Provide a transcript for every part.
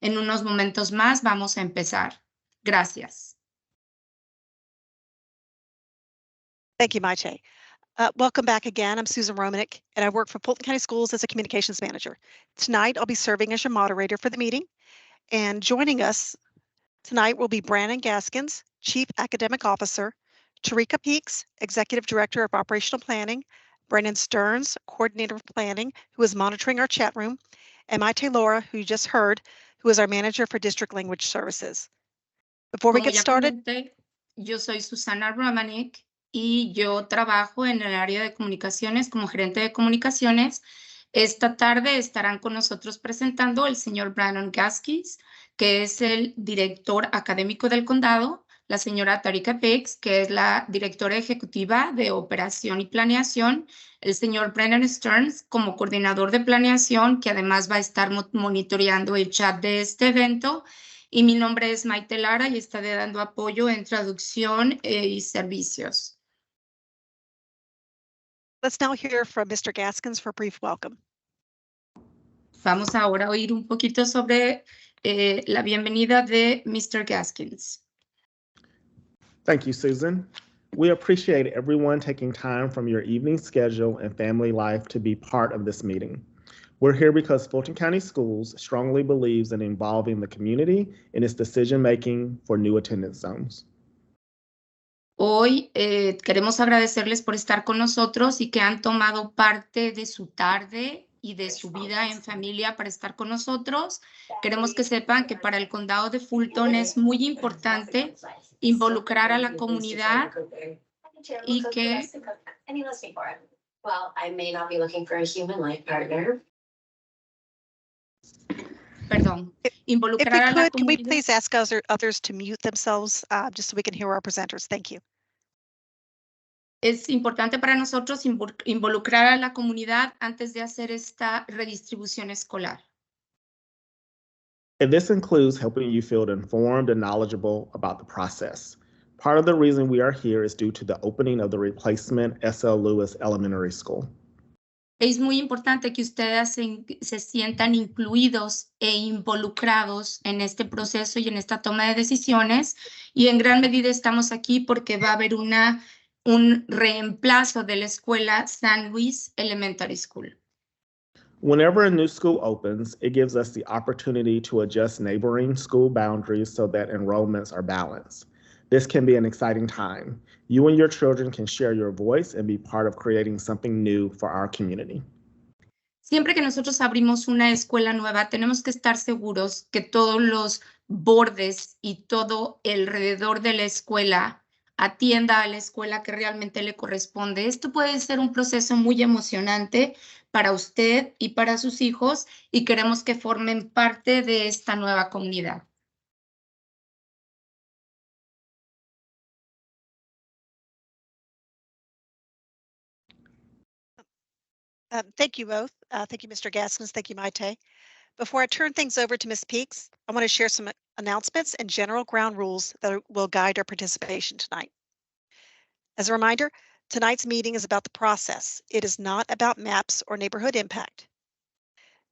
En unos momentos más vamos a empezar. Gracias. Thank you, Maite. Welcome back again. I'm Susan Romanek, and I work for Fulton County Schools as a communications manager. Tonight, I'll be serving as your moderator for the meeting. And joining us tonight will be Brandon Gaskins, Chief Academic Officer, Tarika Peaks, Executive Director of Operational Planning, Brennan Stearns, Coordinator of Planning, who is monitoring our chat room, and Maite Laura, who you just heard, who is our Manager for District Language Services. Before we get started, yo soy Susana Romanek y yo trabajo en el área de comunicaciones como gerente de comunicaciones. Esta tarde estarán con nosotros presentando el señor Brandon Gaskins, que es el director académico del condado, la señora Tarika Peaks, que es la directora ejecutiva de operación y planeación, el señor Brennan Stearns como coordinador de planeación, que además va a estar monitoreando el chat de este evento, y mi nombre es Maite Lara y estaré dando apoyo en traducción y servicios. let's now hear from Mr. Gaskins for a brief welcome. Vamos ahora a oír un poquito sobre la bienvenida de Mr. Gaskins. Thank you, Susan. We appreciate everyone taking time from your evening schedule and family life to be part of this meeting. We're here because Fulton County Schools strongly believes in involving the community in its decision-making for new attendance zones. Hoy queremos agradecerles por estar con nosotros y que han tomado parte de su tarde y de su vida en familia para estar con nosotros. Queremos que sepan que para el condado de Fulton es muy importante involucrar a la comunidad y que... Perdón, involucrar a la comunidad. Can we please ask others to mute themselves just so we can hear our presenters? Thank you. Es importante para nosotros involucrar a la comunidad antes de hacer esta redistribución escolar. And this includes helping you feel informed and knowledgeable about the process. Part of the reason we are here is due to the opening of the replacement S.L. Lewis Elementary School. Es muy importante que ustedes se sientan incluidos e involucrados en este proceso y en esta toma de decisiones. Y en gran medida estamos aquí porque va a haber un reemplazo de la escuela San Luis Elementary School. Whenever a new school opens, it gives us the opportunity to adjust neighboring school boundaries so that enrollments are balanced. This can be an exciting time. You and your children can share your voice and be part of creating something new for our community. Siempre que nosotros abrimos una escuela nueva, tenemos que estar seguros que todos los bordes y todo alrededor de la escuela atienda a la escuela que realmente le corresponde. Esto puede ser un proceso muy emocionante para usted y para sus hijos y queremos que formen parte de esta nueva comunidad. Thank you both. Thank you, Mr. Gaskins. Thank you, Maite. Before I turn things over to Ms. Peaks, I want to share some announcements and general ground rules that will guide our participation tonight. As a reminder, tonight's meeting is about the process. It is not about maps or neighborhood impact.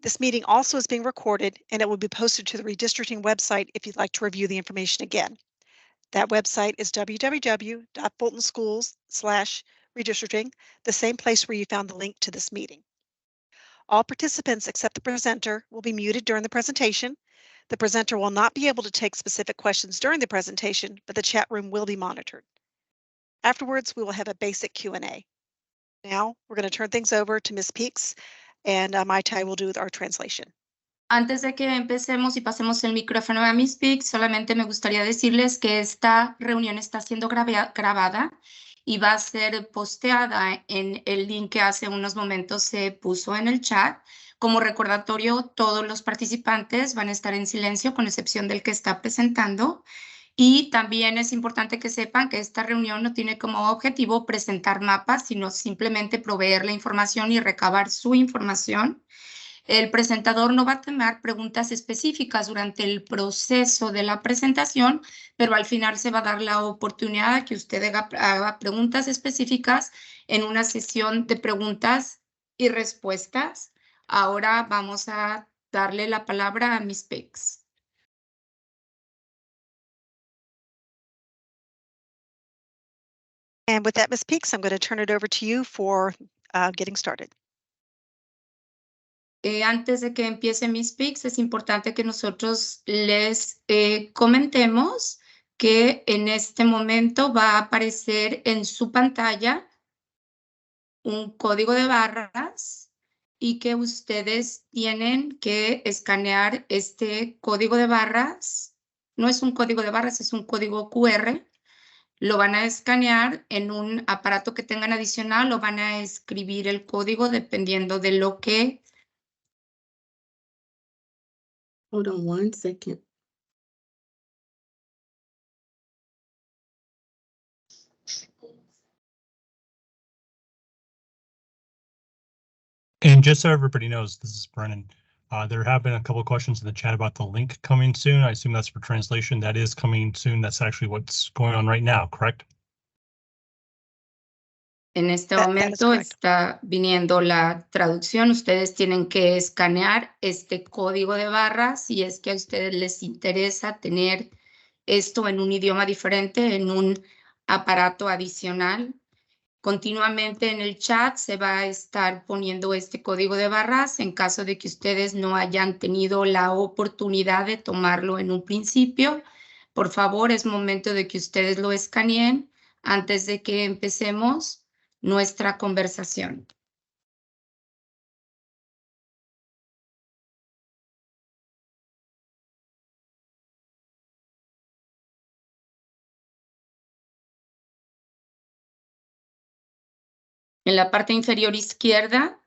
This meeting also is being recorded and it will be posted to the Redistricting website if you'd like to review the information again. That website is www.fultonschools/redistricting, the same place where you found the link to this meeting. All participants except the presenter will be muted during the presentation. The presenter will not be able to take specific questions during the presentation, but the chat room will be monitored. Afterwards, we will have a basic Q&A. Now, we're going to turn things over to Ms. Peaks, and Maite will do our translation. Antes de que empecemos y pasemos el micrófono a Ms. Peaks, solamente me gustaría decirles que esta reunión está siendo grabada y va a ser posteada en el link que hace unos momentos se puso en el chat. Como recordatorio, todos los participantes van a estar en silencio, con excepción del que está presentando. Y también es importante que sepan que esta reunión no tiene como objetivo presentar mapas, sino simplemente proveer la información y recabar su información. El presentador no va a tomar preguntas específicas durante el proceso de la presentación, pero al final se va a dar la oportunidad de que usted haga preguntas específicas en una sesión de preguntas y respuestas. Ahora vamos a darle la palabra a Ms. Peaks. And with that, Ms. Peaks, I'm going to turn it over to you for getting started. Antes de que empiece mis pics, es importante que nosotros les comentemos que en este momento va a aparecer en su pantalla un código de barras y que ustedes tienen que escanear este código de barras. No es un código de barras, es un código QR. Lo van a escanear en un aparato que tengan adicional o van a escribir el código dependiendo de lo que... Hold on 1 second. And just so everybody knows, this is Brennan. There have been a couple of questions in the chat about the link coming soon. I assume that's for translation. That is coming soon. That's actually what's going on right now, correct? En este momento está viniendo la traducción. Ustedes tienen que escanear este código de barras si es que a ustedes les interesa tener esto en un idioma diferente, en un aparato adicional. Continuamente en el chat se va a estar poniendo este código de barras en caso de que ustedes no hayan tenido la oportunidad de tomarlo en un principio. Por favor, es momento de que ustedes lo escaneen antes de que empecemos nuestra conversación. En la parte inferior izquierda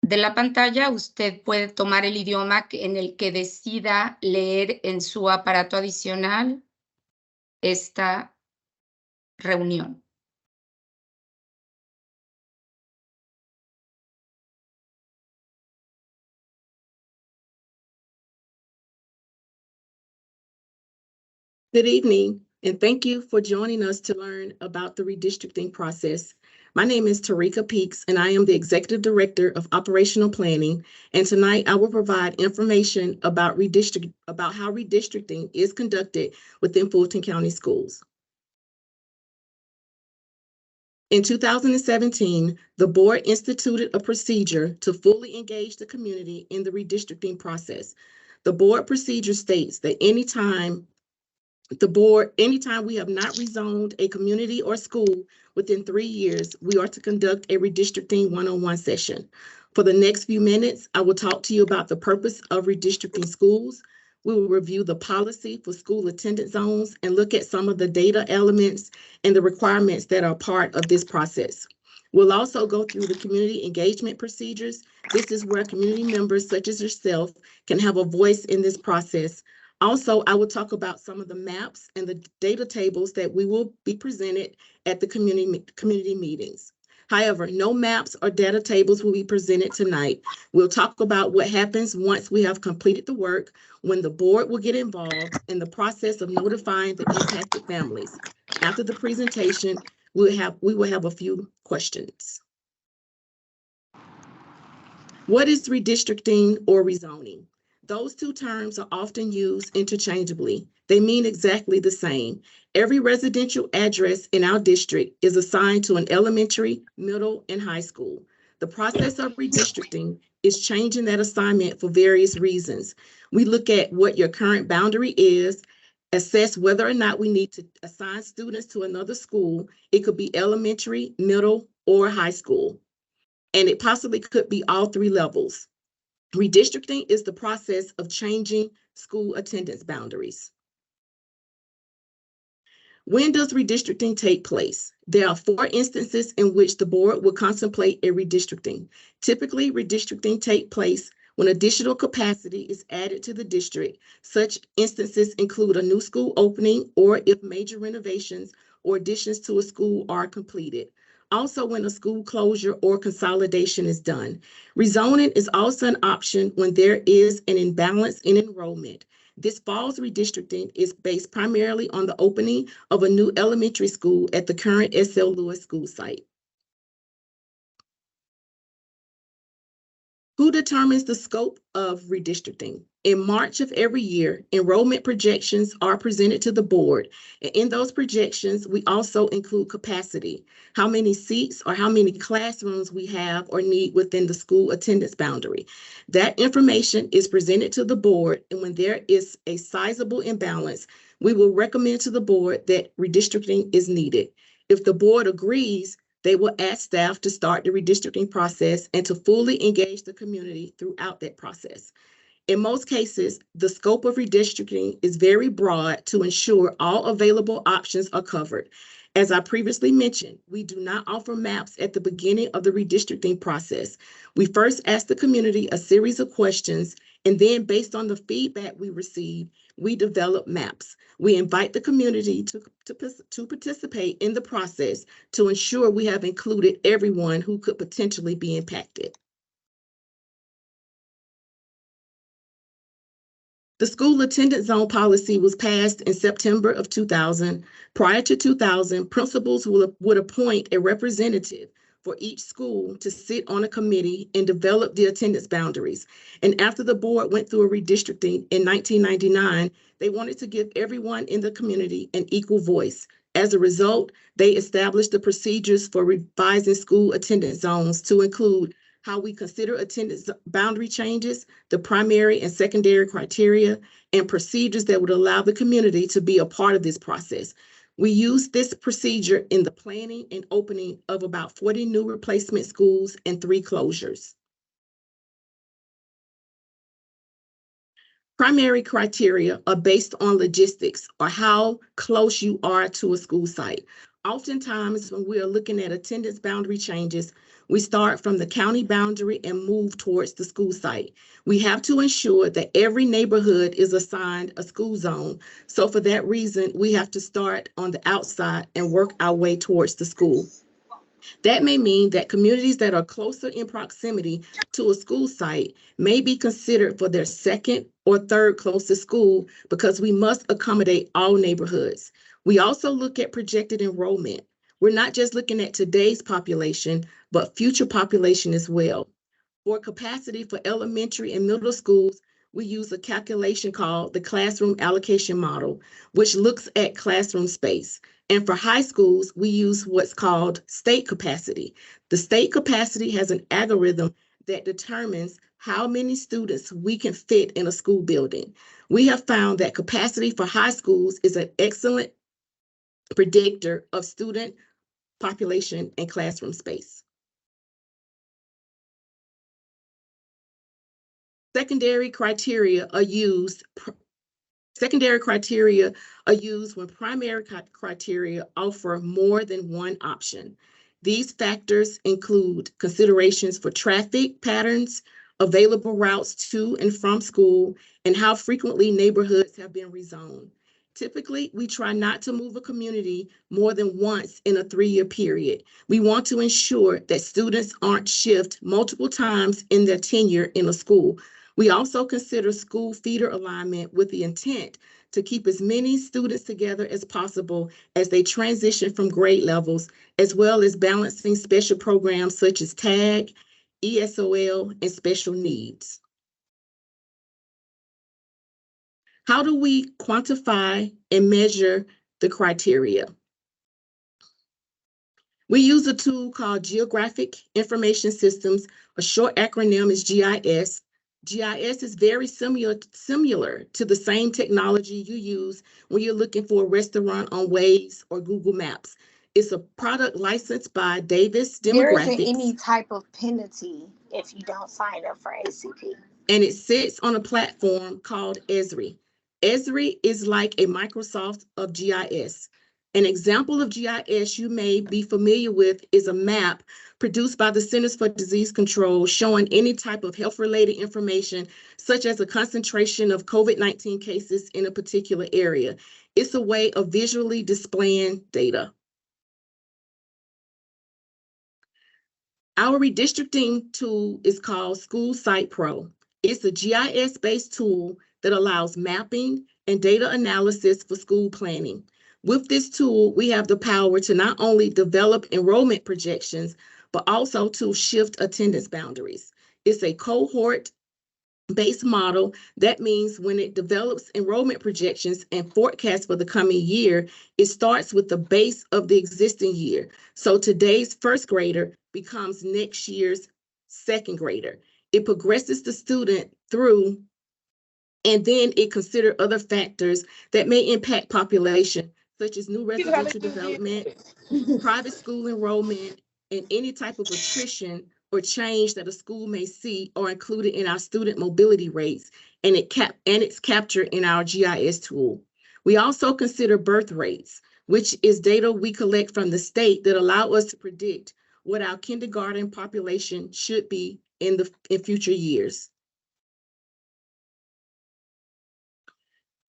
de la pantalla, usted puede tomar el idioma en el que decida leer en su aparato adicional esta reunión. Good evening, and thank you for joining us to learn about the redistricting process. My name is Tarika Peaks, and I am the Executive Director of Operational Planning. And tonight I will provide information about how redistricting is conducted within Fulton County Schools. In 2017, the board instituted a procedure to fully engage the community in the redistricting process. The board procedure states that anytime we have not rezoned a community or school within 3 years, we are to conduct a redistricting one-on-one session. For the next few minutes, I will talk to you about the purpose of redistricting schools. We will review the policy for school attendance zones and look at some of the data elements and the requirements that are part of this process. We'll also go through the community engagement procedures. This is where community members such as yourself can have a voice in this process. Also, I will talk about some of the maps and the data tables that we will be presented at the community meetings. However, no maps or data tables will be presented tonight. We'll talk about what happens once we have completed the work, when the board will get involved in the process of notifying the impacted families. After the presentation, we will have a few questions. What is redistricting or rezoning? Those two terms are often used interchangeably. They mean exactly the same. Every residential address in our district is assigned to an elementary, middle, and high school. The process of redistricting is changing that assignment for various reasons. We look at what your current boundary is, assess whether or not we need to assign students to another school. It could be elementary, middle, or high school. And it possibly could be all 3 levels. Redistricting is the process of changing school attendance boundaries. When does redistricting take place? There are 4 instances in which the board will contemplate a redistricting. Typically, redistricting takes place when additional capacity is added to the district. Such instances include a new school opening or if major renovations or additions to a school are completed. Also, when a school closure or consolidation is done. Rezoning is also an option when there is an imbalance in enrollment. This fall's redistricting is based primarily on the opening of a new elementary school at the current S.L. Lewis school site. Who determines the scope of redistricting? In March of every year, enrollment projections are presented to the board. And in those projections, we also include capacity, how many seats or how many classrooms we have or need within the school attendance boundary. That information is presented to the board, and when there is a sizable imbalance, we will recommend to the board that redistricting is needed. If the board agrees, they will ask staff to start the redistricting process and to fully engage the community throughout that process. In most cases, the scope of redistricting is very broad to ensure all available options are covered. As I previously mentioned, we do not offer maps at the beginning of the redistricting process. We first ask the community a series of questions, and then based on the feedback we receive, we develop maps. We invite the community to participate in the process to ensure we have included everyone who could potentially be impacted. The school attendance zone policy was passed in September of 2000. Prior to 2000, principals would appoint a representative for each school to sit on a committee and develop the attendance boundaries. And after the board went through a redistricting in 1999, they wanted to give everyone in the community an equal voice. As a result, they established the procedures for revising school attendance zones to include how we consider attendance boundary changes, the primary and secondary criteria, and procedures that would allow the community to be a part of this process. We used this procedure in the planning and opening of about 40 new replacement schools and 3 closures. Primary criteria are based on logistics or how close you are to a school site. Oftentimes, when we are looking at attendance boundary changes, we start from the county boundary and move towards the school site. We have to ensure that every neighborhood is assigned a school zone. So for that reason, we have to start on the outside and work our way towards the school. That may mean that communities that are closer in proximity to a school site may be considered for their second or third closest school because we must accommodate all neighborhoods. We also look at projected enrollment. We're not just looking at today's population, but future population as well. For capacity for elementary and middle schools, we use a calculation called the classroom allocation model, which looks at classroom space. And for high schools, we use what's called state capacity. The state capacity has an algorithm that determines how many students we can fit in a school building. We have found that capacity for high schools is an excellent predictor of student population and classroom space. Secondary criteria are used when primary criteria offer more than one option. These factors include considerations for traffic patterns, available routes to and from school, and how frequently neighborhoods have been rezoned. Typically, we try not to move a community more than once in a 3-year period. We want to ensure that students aren't shifted multiple times in their tenure in a school. We also consider school feeder alignment with the intent to keep as many students together as possible as they transition from grade levels, as well as balancing special programs such as TAG, ESOL, and special needs. How do we quantify and measure the criteria? We use a tool called Geographic Information Systems. A short acronym is GIS. GIS is very similar to the same technology you use when you're looking for a restaurant on Waze or Google Maps. It's a product licensed by Davis Demographics. There isn't any type of penalty if you don't sign up for ACP. And it sits on a platform called Esri. Esri is like a Microsoft of GIS. An example of GIS you may be familiar with is a map produced by the Centers for Disease Control showing any type of health-related information, such as a concentration of COVID-19 cases in a particular area. It's a way of visually displaying data. Our redistricting tool is called School Site Pro. It's a GIS-based tool that allows mapping and data analysis for school planning. With this tool, we have the power to not only develop enrollment projections, but also to shift attendance boundaries. It's a cohort based model. That means when it develops enrollment projections and forecasts for the coming year, it starts with the base of the existing year. So today's first grader becomes next year's second grader. It progresses the student through, and then it considers other factors that may impact population, such as new residential development, private school enrollment, and any type of attrition or change that a school may see are included in our student mobility rates, and it's captured in our GIS tool. We also consider birth rates, which is data we collect from the state that allow us to predict what our kindergarten population should be in future years.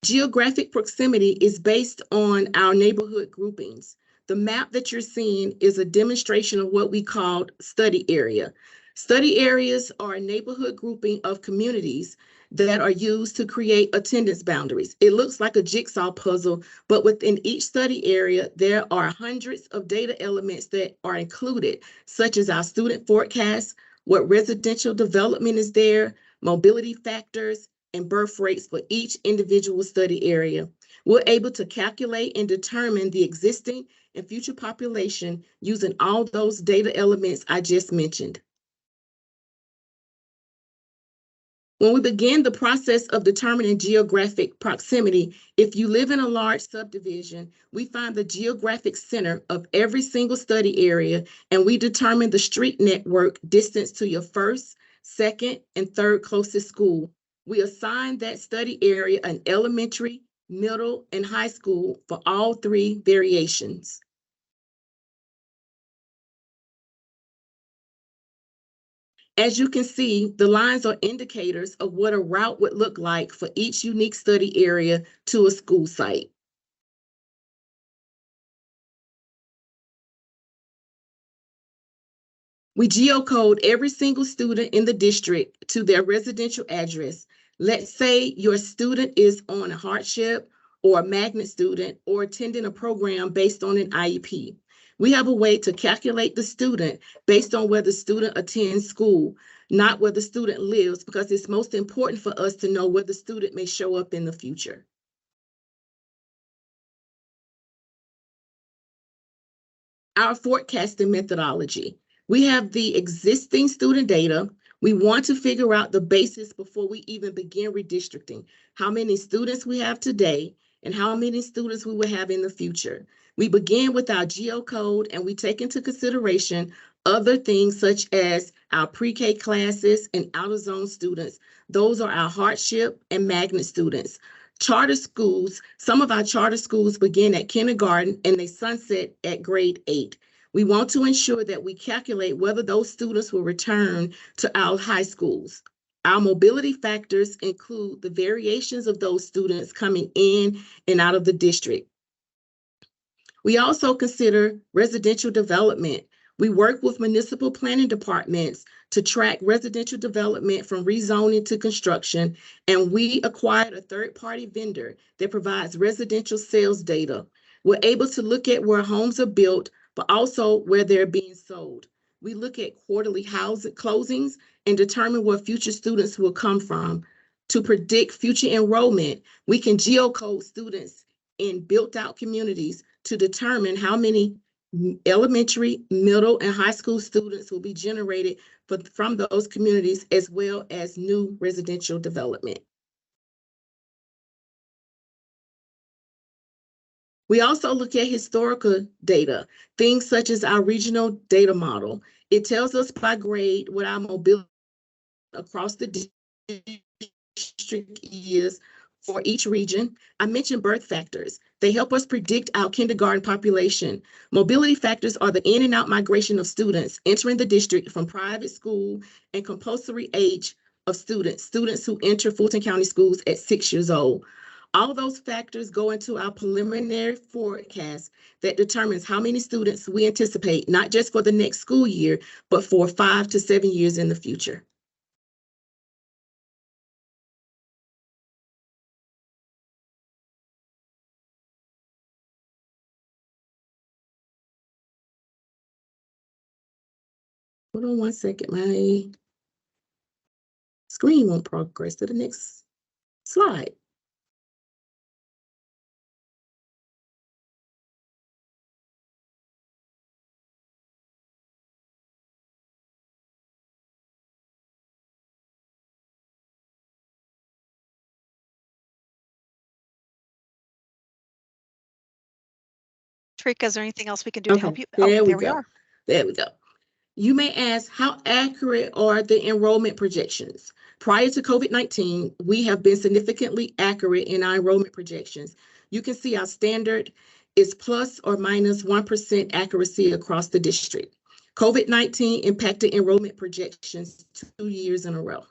Geographic proximity is based on our neighborhood groupings. The map that you're seeing is a demonstration of what we call study area. Study areas are a neighborhood grouping of communities that are used to create attendance boundaries. It looks like a jigsaw puzzle, but within each study area, there are hundreds of data elements that are included, such as our student forecast, what residential development is there, mobility factors, and birth rates for each individual study area. We're able to calculate and determine the existing and future population using all those data elements I just mentioned. When we begin the process of determining geographic proximity, if you live in a large subdivision, we find the geographic center of every single study area, and we determine the street network distance to your first, second, and third closest school. We assign that study area an elementary, middle, and high school for all three variations. As you can see, the lines are indicators of what a route would look like for each unique study area to a school site. We geocode every single student in the district to their residential address. Let's say your student is on a hardship or a magnet student or attending a program based on an IEP. We have a way to calculate the student based on where the student attends school, not where the student lives, because it's most important for us to know where the student may show up in the future. Our forecasting methodology. We have the existing student data. We want to figure out the basis before we even begin redistricting. How many students we have today and how many students we will have in the future. We begin with our geocode and we take into consideration other things such as our pre-K classes and out-of-zone students. Those are our hardship and magnet students. Charter schools, some of our charter schools begin at kindergarten and they sunset at grade 8. We want to ensure that we calculate whether those students will return to our high schools. Our mobility factors include the variations of those students coming in and out of the district. We also consider residential development. We work with municipal planning departments to track residential development from rezoning to construction, and we acquired a third-party vendor that provides residential sales data. We're able to look at where homes are built, but also where they're being sold. We look at quarterly housing closings and determine where future students will come from. To predict future enrollment, we can geocode students in built-out communities to determine how many elementary, middle, and high school students will be generated from those communities, as well as new residential development. We also look at historical data, things such as our regional data model. It tells us by grade what our mobility across the district is for each region. I mentioned birth factors. They help us predict our kindergarten population. Mobility factors are the in and out migration of students entering the district from private school and compulsory age of students who enter Fulton County Schools at 6 years old. All those factors go into our preliminary forecast that determines how many students we anticipate, not just for the next school year, but for 5 to 7 years in the future. Hold on one second, my screen won't progress to the next slide. Trika, is there anything else we can do to help you? There we we go. are. There we go. You may ask, how accurate are the enrollment projections? Prior to COVID-19, we have been significantly accurate in our enrollment projections. You can see our standard is plus or minus 1% accuracy across the district. COVID-19 impacted enrollment projections 2 years in a row.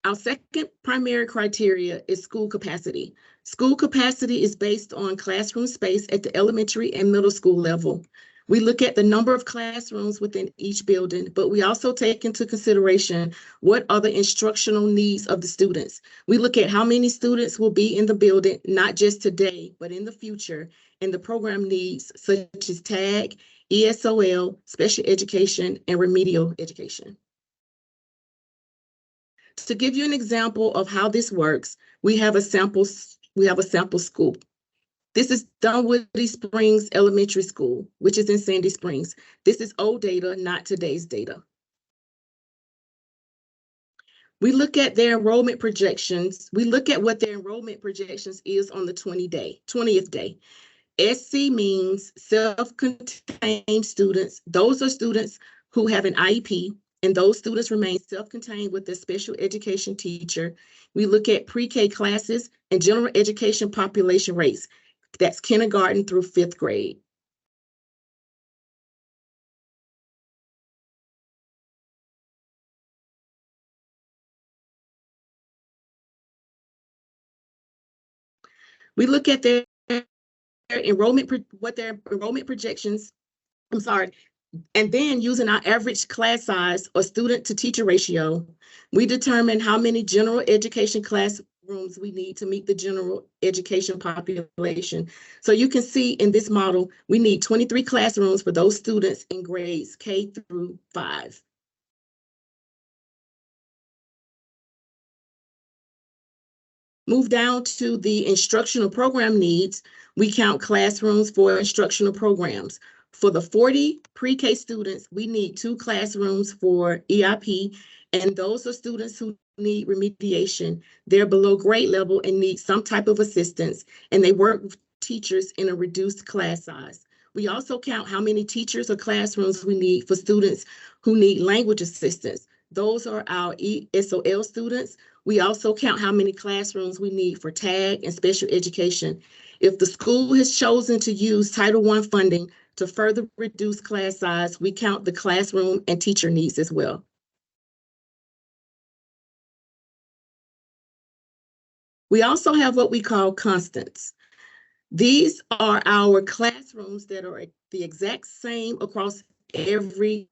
Our second primary criteria is school capacity. School capacity is based on classroom space at the elementary and middle school level. We look at the number of classrooms within each building, but we also take into consideration what are the instructional needs of the students. We look at how many students will be in the building, not just today, but in the future, and the program needs such as TAG, ESOL, special education, and remedial education. To give you an example of how this works, we have a sample school. This is Dunwoody Springs Elementary School, which is in Sandy Springs. This is old data, not today's data. We look at their enrollment projections. We look at what their enrollment projections is on the 20th day. SC means self-contained students. Those are students who have an IEP, and those students remain self-contained with their special education teacher. We look at pre-K classes and general education population rates. That's kindergarten through 5th grade. We look at their enrollment projections, and then using our average class size or student to teacher ratio, we determine how many general education classrooms we need to meet the general education population. So you can see in this model, we need 23 classrooms for those students in grades K through 5. Move down to the instructional program needs. We count classrooms for instructional programs. For the 40 pre-K students, we need 2 classrooms for EIP, and those are students who need remediation. They're below grade level and need some type of assistance, and they work with teachers in a reduced class size. We also count how many teachers or classrooms we need for students who need language assistance. Those are our ESOL students. We also count how many classrooms we need for TAG and special education. If the school has chosen to use Title I funding to further reduce class size, we count the classroom and teacher needs as well. We also have what we call constants. These are our classrooms that are the exact same across every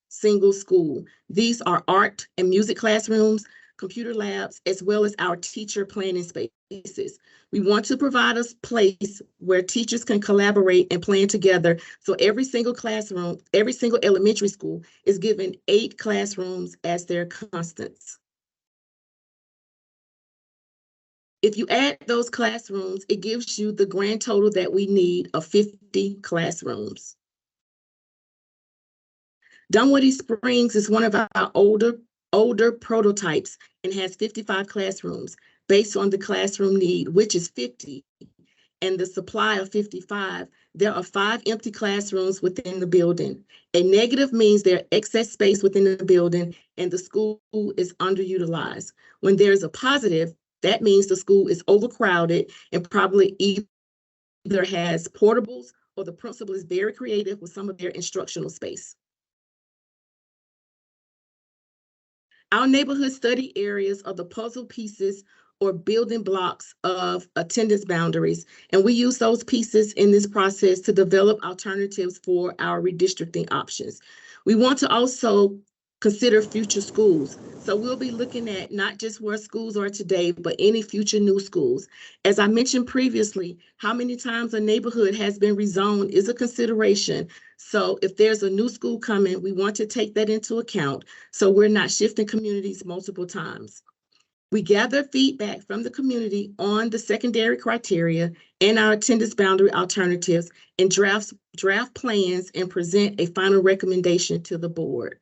single school. These are art and music classrooms, computer labs, as well as our teacher planning spaces. We want to provide a place where teachers can collaborate and plan together. So every single classroom, every single elementary school is given 8 classrooms as their constants. If you add those classrooms, it gives you the grand total that we need of 50 classrooms. Dunwoody Springs is one of our older prototypes and has 55 classrooms based on the classroom need, which is 50, and the supply of 55. There are 5 empty classrooms within the building. A negative means there's excess space within the building and the school is underutilized. When there's a positive, that means the school is overcrowded and probably either has portables or the principal is very creative with some of their instructional space. Our neighborhood study areas are the puzzle pieces or building blocks of attendance boundaries, and we use those pieces in this process to develop alternatives for our redistricting options. We want to also consider future schools. So we'll be looking at not just where schools are today, but any future new schools. As I mentioned previously, how many times a neighborhood has been rezoned is a consideration. So if there's a new school coming, we want to take that into account so we're not shifting communities multiple times. We gather feedback from the community on the secondary criteria and our attendance boundary alternatives and draft plans and present a final recommendation to the board.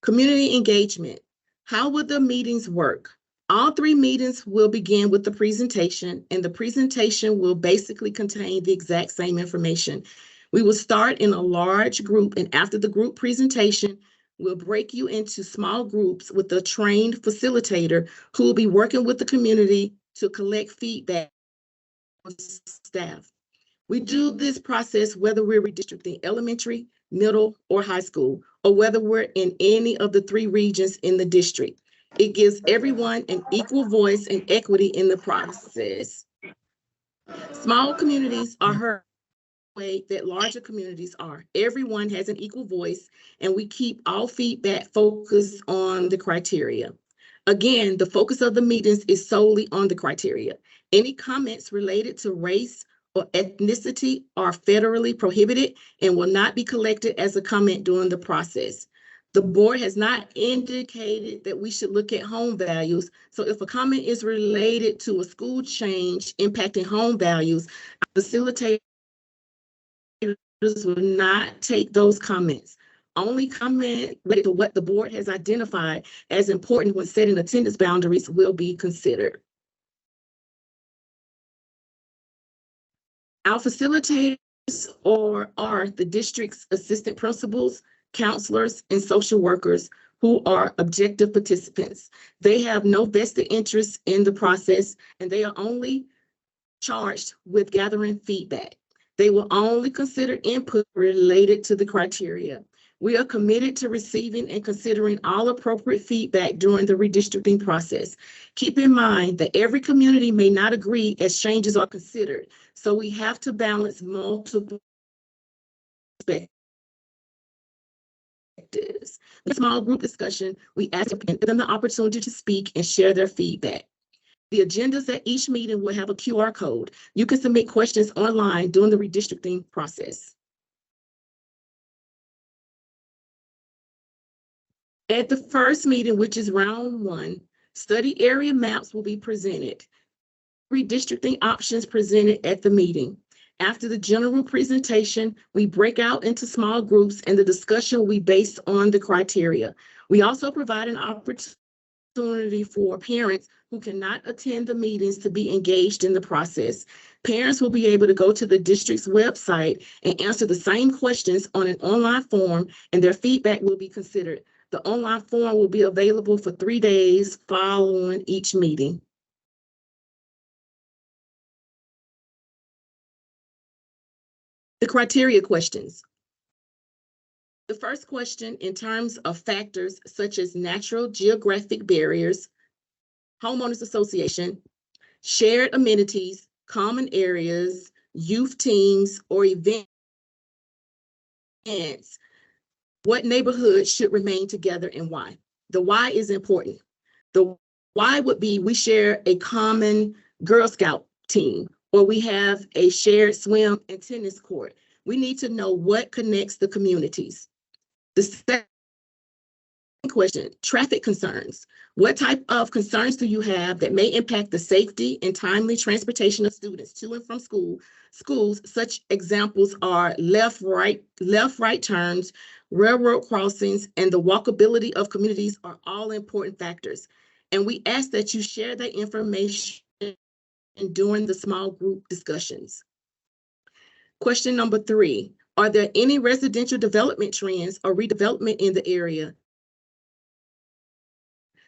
Community engagement. How will the meetings work? All 3 meetings will begin with the presentation, and the presentation will basically contain the exact same information. We will start in a large group, and after the group presentation, we'll break you into small groups with a trained facilitator who will be working with the community to collect feedback from staff. We do this process whether we're redistricting elementary, middle, or high school, or whether we're in any of the 3 regions in the district. It gives everyone an equal voice and equity in the process. Small communities are heard the way that larger communities are. Everyone has an equal voice, and we keep all feedback focused on the criteria. Again, the focus of the meetings is solely on the criteria. Any comments related to race or ethnicity are federally prohibited and will not be collected as a comment during the process. The board has not indicated that we should look at home values. So if a comment is related to a school change impacting home values, facilitators will not take those comments. Only comment related to what the board has identified as important when setting attendance boundaries will be considered. Our facilitators are the district's assistant principals, counselors, and social workers who are objective participants. They have no vested interest in the process, and they are only charged with gathering feedback. They will only consider input related to the criteria. We are committed to receiving and considering all appropriate feedback during the redistricting process. Keep in mind that every community may not agree as changes are considered, so we have to balance multiple perspectives. In a small group discussion, we ask them the opportunity to speak and share their feedback. The agendas at each meeting will have a QR code. You can submit questions online during the redistricting process. At the first meeting, which is round 1, study area maps will be presented. Redistricting options presented at the meeting. After the general presentation, we break out into small groups and the discussion will be based on the criteria. We also provide an opportunity for parents who cannot attend the meetings to be engaged in the process. Parents will be able to go to the district's website and answer the same questions on an online form, and their feedback will be considered. The online form will be available for 3 days following each meeting. The criteria questions. The first question, in terms of factors such as natural geographic barriers, homeowners association, shared amenities, common areas, youth teams, or events, what neighborhoods should remain together and why? The why is important. The why would be we share a common Girl Scout team, or we have a shared swim and tennis court. We need to know what connects the communities. The second question, traffic concerns. What type of concerns do you have that may impact the safety and timely transportation of students to and from schools? Such examples are left, right turns, railroad crossings, and the walkability of communities are all important factors. And we ask that you share that information during the small group discussions. Question number 3, are there any residential development trends or redevelopment in the area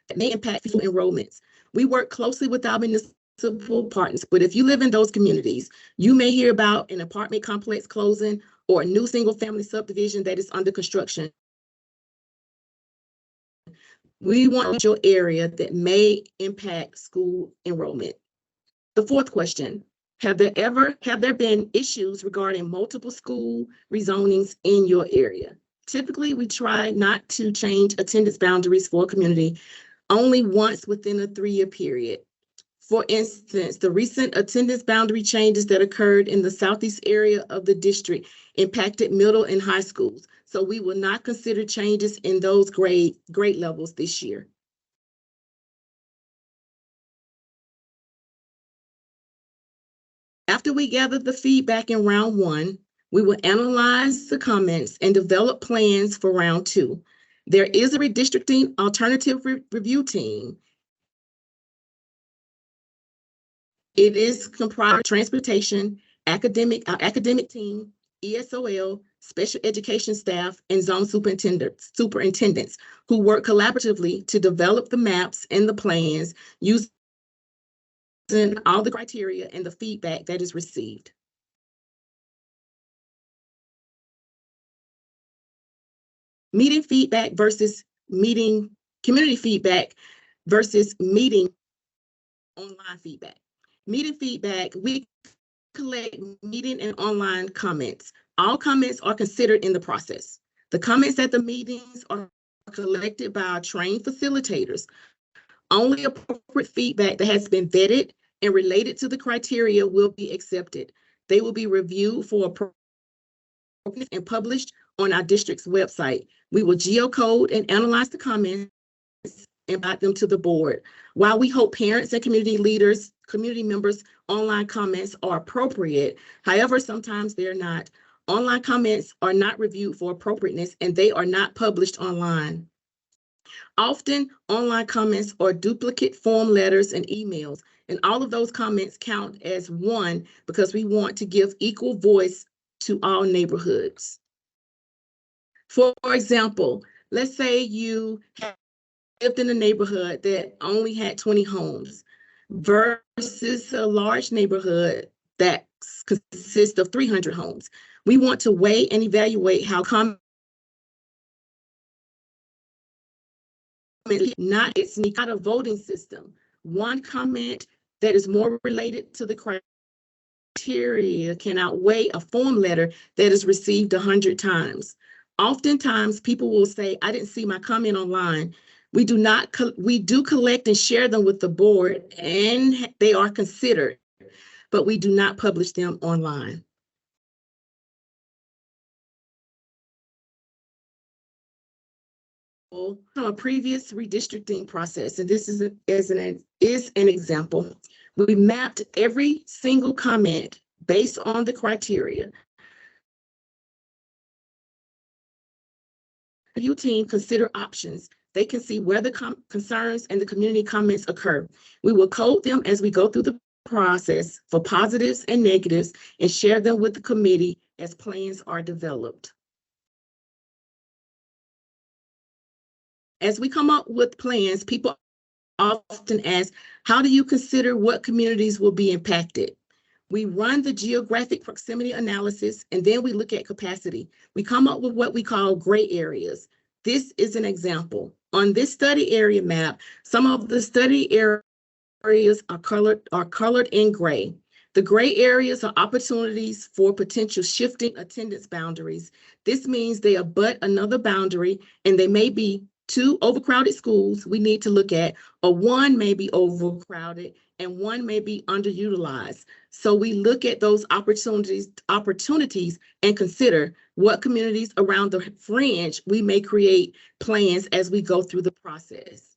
that may impact school enrollments? We work closely with our municipal partners, but if you live in those communities, you may hear about an apartment complex closing or a new single-family subdivision that is under construction. We want your area that may impact school enrollment. The fourth question, Have there been issues regarding multiple school rezonings in your area? Typically, we try not to change attendance boundaries for a community only once within a 3-year period. For instance, the recent attendance boundary changes that occurred in the southeast area of the district impacted middle and high schools. So we will not consider changes in those grade levels this year. After we gather the feedback in round 1, we will analyze the comments and develop plans for round 2. There is a redistricting alternative review team. It is comprised of transportation, academic team, ESOL, special education staff, and zone superintendents who work collaboratively to develop the maps and the plans using all the criteria and the feedback that is received. Meeting feedback versus meeting community feedback versus meeting online feedback. Meeting feedback, we collect meeting and online comments. All comments are considered in the process. The comments at the meetings are collected by our trained facilitators. Only appropriate feedback that has been vetted and related to the criteria will be accepted. They will be reviewed for appropriateness and published on our district's website. We will geocode and analyze the comments and invite them to the board. While we hope parents and community members' online comments are appropriate, however, sometimes they're not. Online comments are not reviewed for appropriateness and they are not published online. Often, online comments are duplicate form letters and emails, and all of those comments count as one because we want to give equal voice to all neighborhoods. For example, let's say you lived in a neighborhood that only had 20 homes versus a large neighborhood that consists of 300 homes. We want to weigh and evaluate how it's not a voting system. One comment that is more related to the criteria can outweigh a form letter that is received 100 times. Oftentimes, people will say, I didn't see my comment online. We do collect and share them with the board and they are considered, but we do not publish them online. From a previous redistricting process, and this is an example. We mapped every single comment based on the criteria. The review team consider options. They can see where the concerns and the community comments occur. We will code them as we go through the process for positives and negatives and share them with the committee as plans are developed. As we come up with plans, people often ask, how do you consider what communities will be impacted? We run the geographic proximity analysis, and then we look at capacity. We come up with what we call gray areas. This is an example. On this study area map, some of the study areas are colored in gray. The gray areas are opportunities for potential shifting attendance boundaries. This means they abut another boundary, and they may be 2 overcrowded schools we need to look at, or 1 may be overcrowded and 1 may be underutilized. So we look at those opportunities and consider what communities around the fringe we may create plans as we go through the process.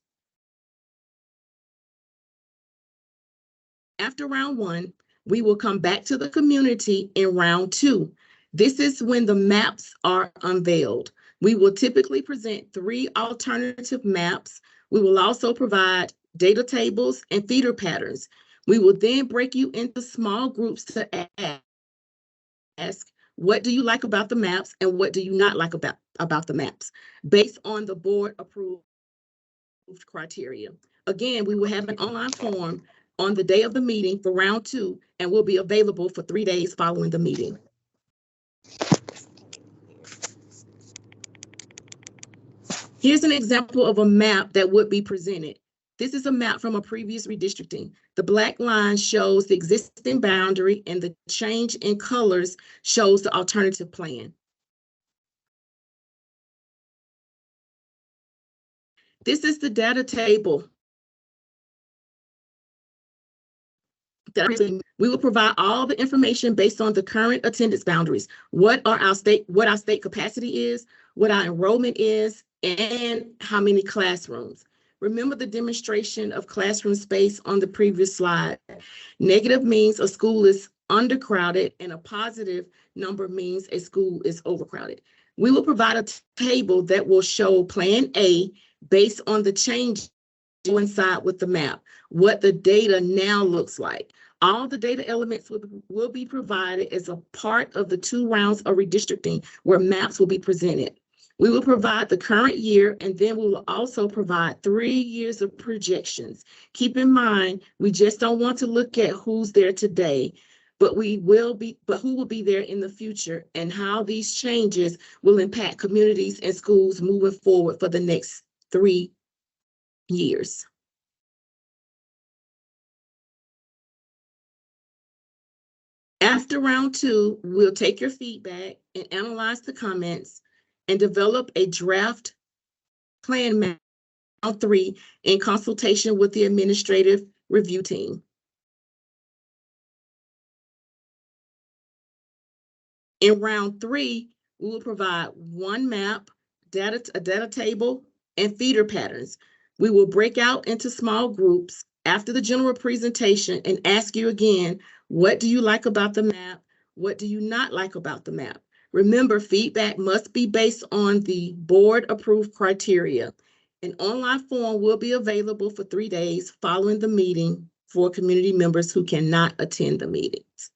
After round 1, we will come back to the community in round 2. This is when the maps are unveiled. We will typically present 3 alternative maps. We will also provide data tables and feeder patterns. We will then break you into small groups to ask, what do you like about the maps and what do you not like about the maps based on the board approved criteria. Again, we will have an online form on the day of the meeting for round 2 and will be available for 3 days following the meeting. Here's an example of a map that would be presented. This is a map from a previous redistricting. The black line shows the existing boundary and the change in colors shows the alternative plan. This is the data table. We will provide all the information based on the current attendance boundaries. What our state capacity is, what our enrollment is, and how many classrooms. Remember the demonstration of classroom space on the previous slide. Negative means a school is undercrowded, and a positive number means a school is overcrowded. We will provide a table that will show Plan A based on the change inside with the map, what the data now looks like. All the data elements will be provided as a part of the 2 rounds of redistricting where maps will be presented. We will provide the current year, and then we will also provide 3 years of projections. Keep in mind, we just don't want to look at who's there today, but who will be there in the future and how these changes will impact communities and schools moving forward for the next 3 years. After round 2, we'll take your feedback and analyze the comments and develop a draft plan map. Round 3 in consultation with the administrative review team. In round 3, we will provide 1 map, a data table, and feeder patterns. We will break out into small groups after the general presentation and ask you again, what do you like about the map? What do you not like about the map? Remember, feedback must be based on the board-approved criteria. An online form will be available for 3 days following the meeting for community members who cannot attend the meetings.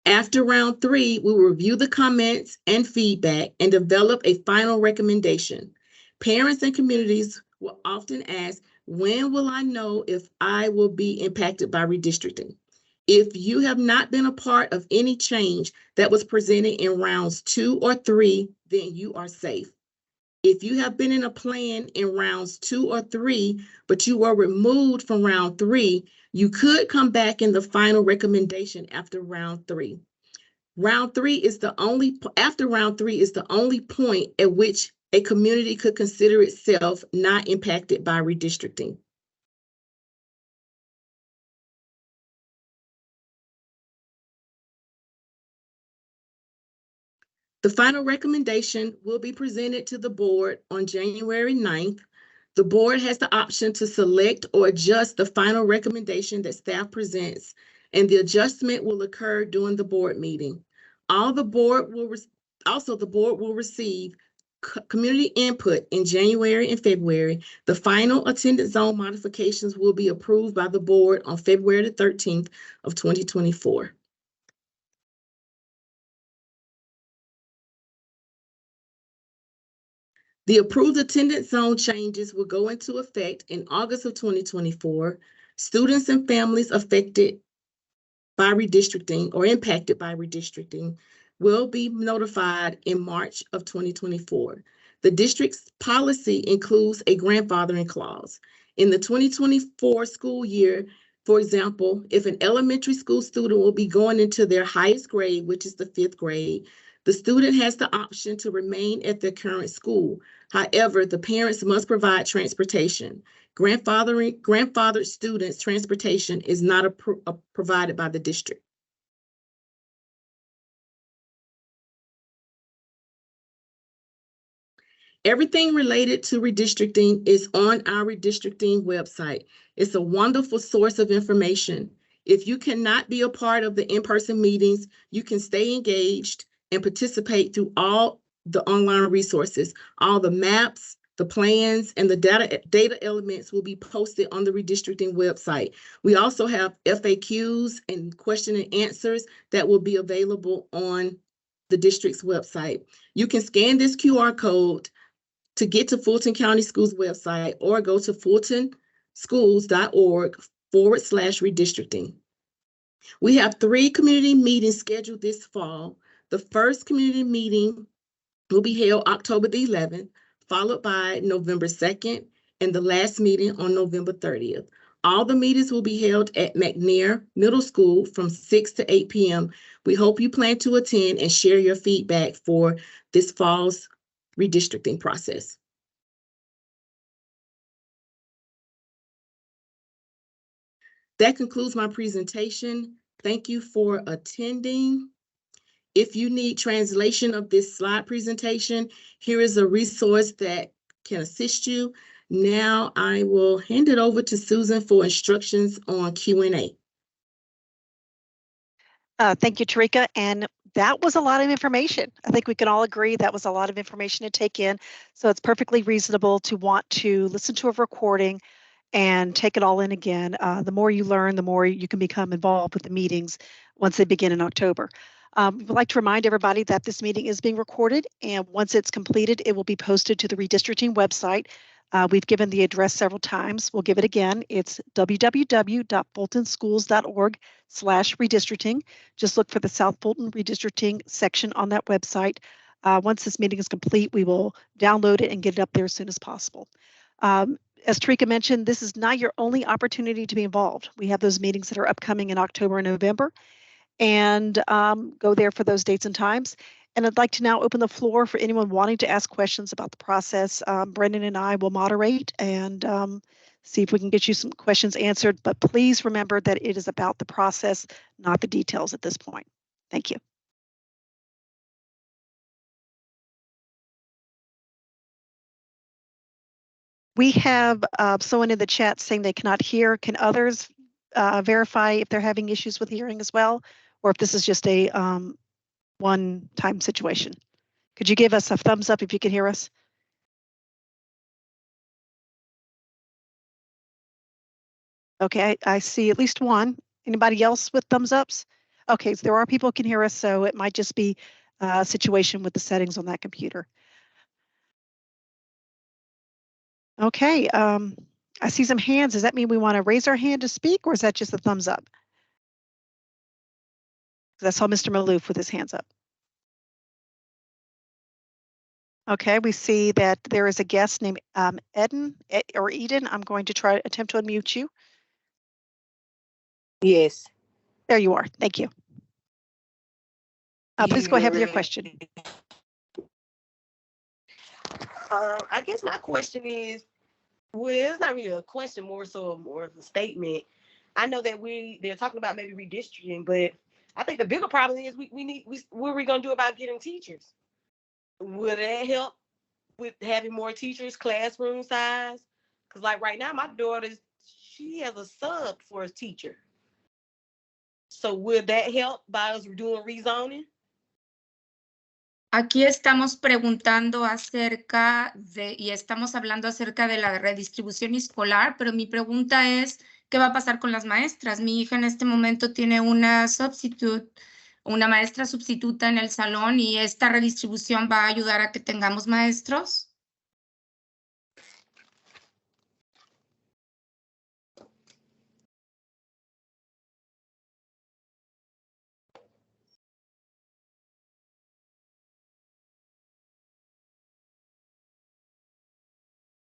After round 3, we will review the comments and feedback and develop a final recommendation. Parents and communities will often ask, when will I know if I will be impacted by redistricting? If you have not been a part of any change that was presented in rounds 2 or 3, then you are safe. If you have been in a plan in rounds 2 or 3, but you were removed from round 3, you could come back in the final recommendation after round 3. After round 3 is the only point at which a community could consider itself not impacted by redistricting. The final recommendation will be presented to the board on January 9th. The board has the option to select or adjust the final recommendation that staff presents, and the adjustment will occur during the board meeting. The board will receive community input in January and February. The final attendance zone modifications will be approved by the board on February the 13th of 2024. The approved attendance zone changes will go into effect in August of 2024. Students and families affected by redistricting or impacted by redistricting will be notified in March of 2024. The district's policy includes a grandfathering clause. In the 2024 school year, for example, if an elementary school student will be going into their highest grade, which is the 5th grade, the student has the option to remain at their current school. However, the parents must provide transportation. Grandfathered students' transportation is not provided by the district. Everything related to redistricting is on our redistricting website. It's a wonderful source of information. If you cannot be a part of the in-person meetings, you can stay engaged and participate through all the online resources. All the maps, the plans, and the data elements will be posted on the redistricting website. We also have FAQs and question and answers that will be available on the district's website. You can scan this QR code to get to Fulton County Schools website or go to fultonschools.org/redistricting. We have 3 community meetings scheduled this fall. The first community meeting will be held October the 11th, followed by November 2nd, and the last meeting on November 30th. All the meetings will be held at McNair Middle School from 6 to 8 p.m. We hope you plan to attend and share your feedback for this fall's redistricting process. That concludes my presentation. Thank you for attending. If you need translation of this slide presentation, here is a resource that can assist you. Now I will hand it over to Susan for instructions on Q&A. Thank you, Tarika. And that was a lot of information. I think we can all agree that was a lot of information to take in. So it's perfectly reasonable to want to listen to a recording and take it all in again. The more you learn, the more you can become involved with the meetings once they begin in October. We'd like to remind everybody that this meeting is being recorded, and once it's completed, it will be posted to the redistricting website. We've given the address several times. We'll give it again. It's www.fultonschools.org/redistricting. Just look for the South Fulton redistricting section on that website. Once this meeting is complete, we will download it and get it up there as soon as possible. As Tarika mentioned, this is not your only opportunity to be involved. We have those meetings that are upcoming in October and November, and go there for those dates and times. And I'd like to now open the floor for anyone wanting to ask questions about the process. Brendan and I will moderate and see if we can get you some questions answered, but please remember that it is about the process, not the details at this point. Thank you. We have someone in the chat saying they cannot hear. Can others verify if they're having issues with hearing as well, or if this is just a one-time situation? Could you give us a thumbs up if you can hear us? Okay, I see at least one. Anybody else with thumbs ups? Okay, so there are people who can hear us, so it might just be a situation with the settings on that computer. Okay, I see some hands. Does that mean we want to raise our hand to speak, or is that just a thumbs up? I saw Mr. Maloof with his hands up. Okay, we see that there is a guest named Eden. I'm going to attempt to unmute you. Yes. There you are. Thank you. Please go ahead with your question. I guess my question is, well, it's not really a question, more of a statement. I know that they're talking about maybe redistricting, but I think the bigger problem is what are we gonna do about getting teachers? Will that help with having more teachers, classroom size? Because like right now, my daughter, she has a sub for a teacher. So will that help by us doing rezoning? Aquí estamos preguntando acerca y estamos hablando acerca de la redistribución escolar, pero mi pregunta es, ¿qué va a pasar con las maestras? Mi hija en este momento tiene una maestra sustituta en el salón, y esta redistribución va a ayudar a que tengamos maestros.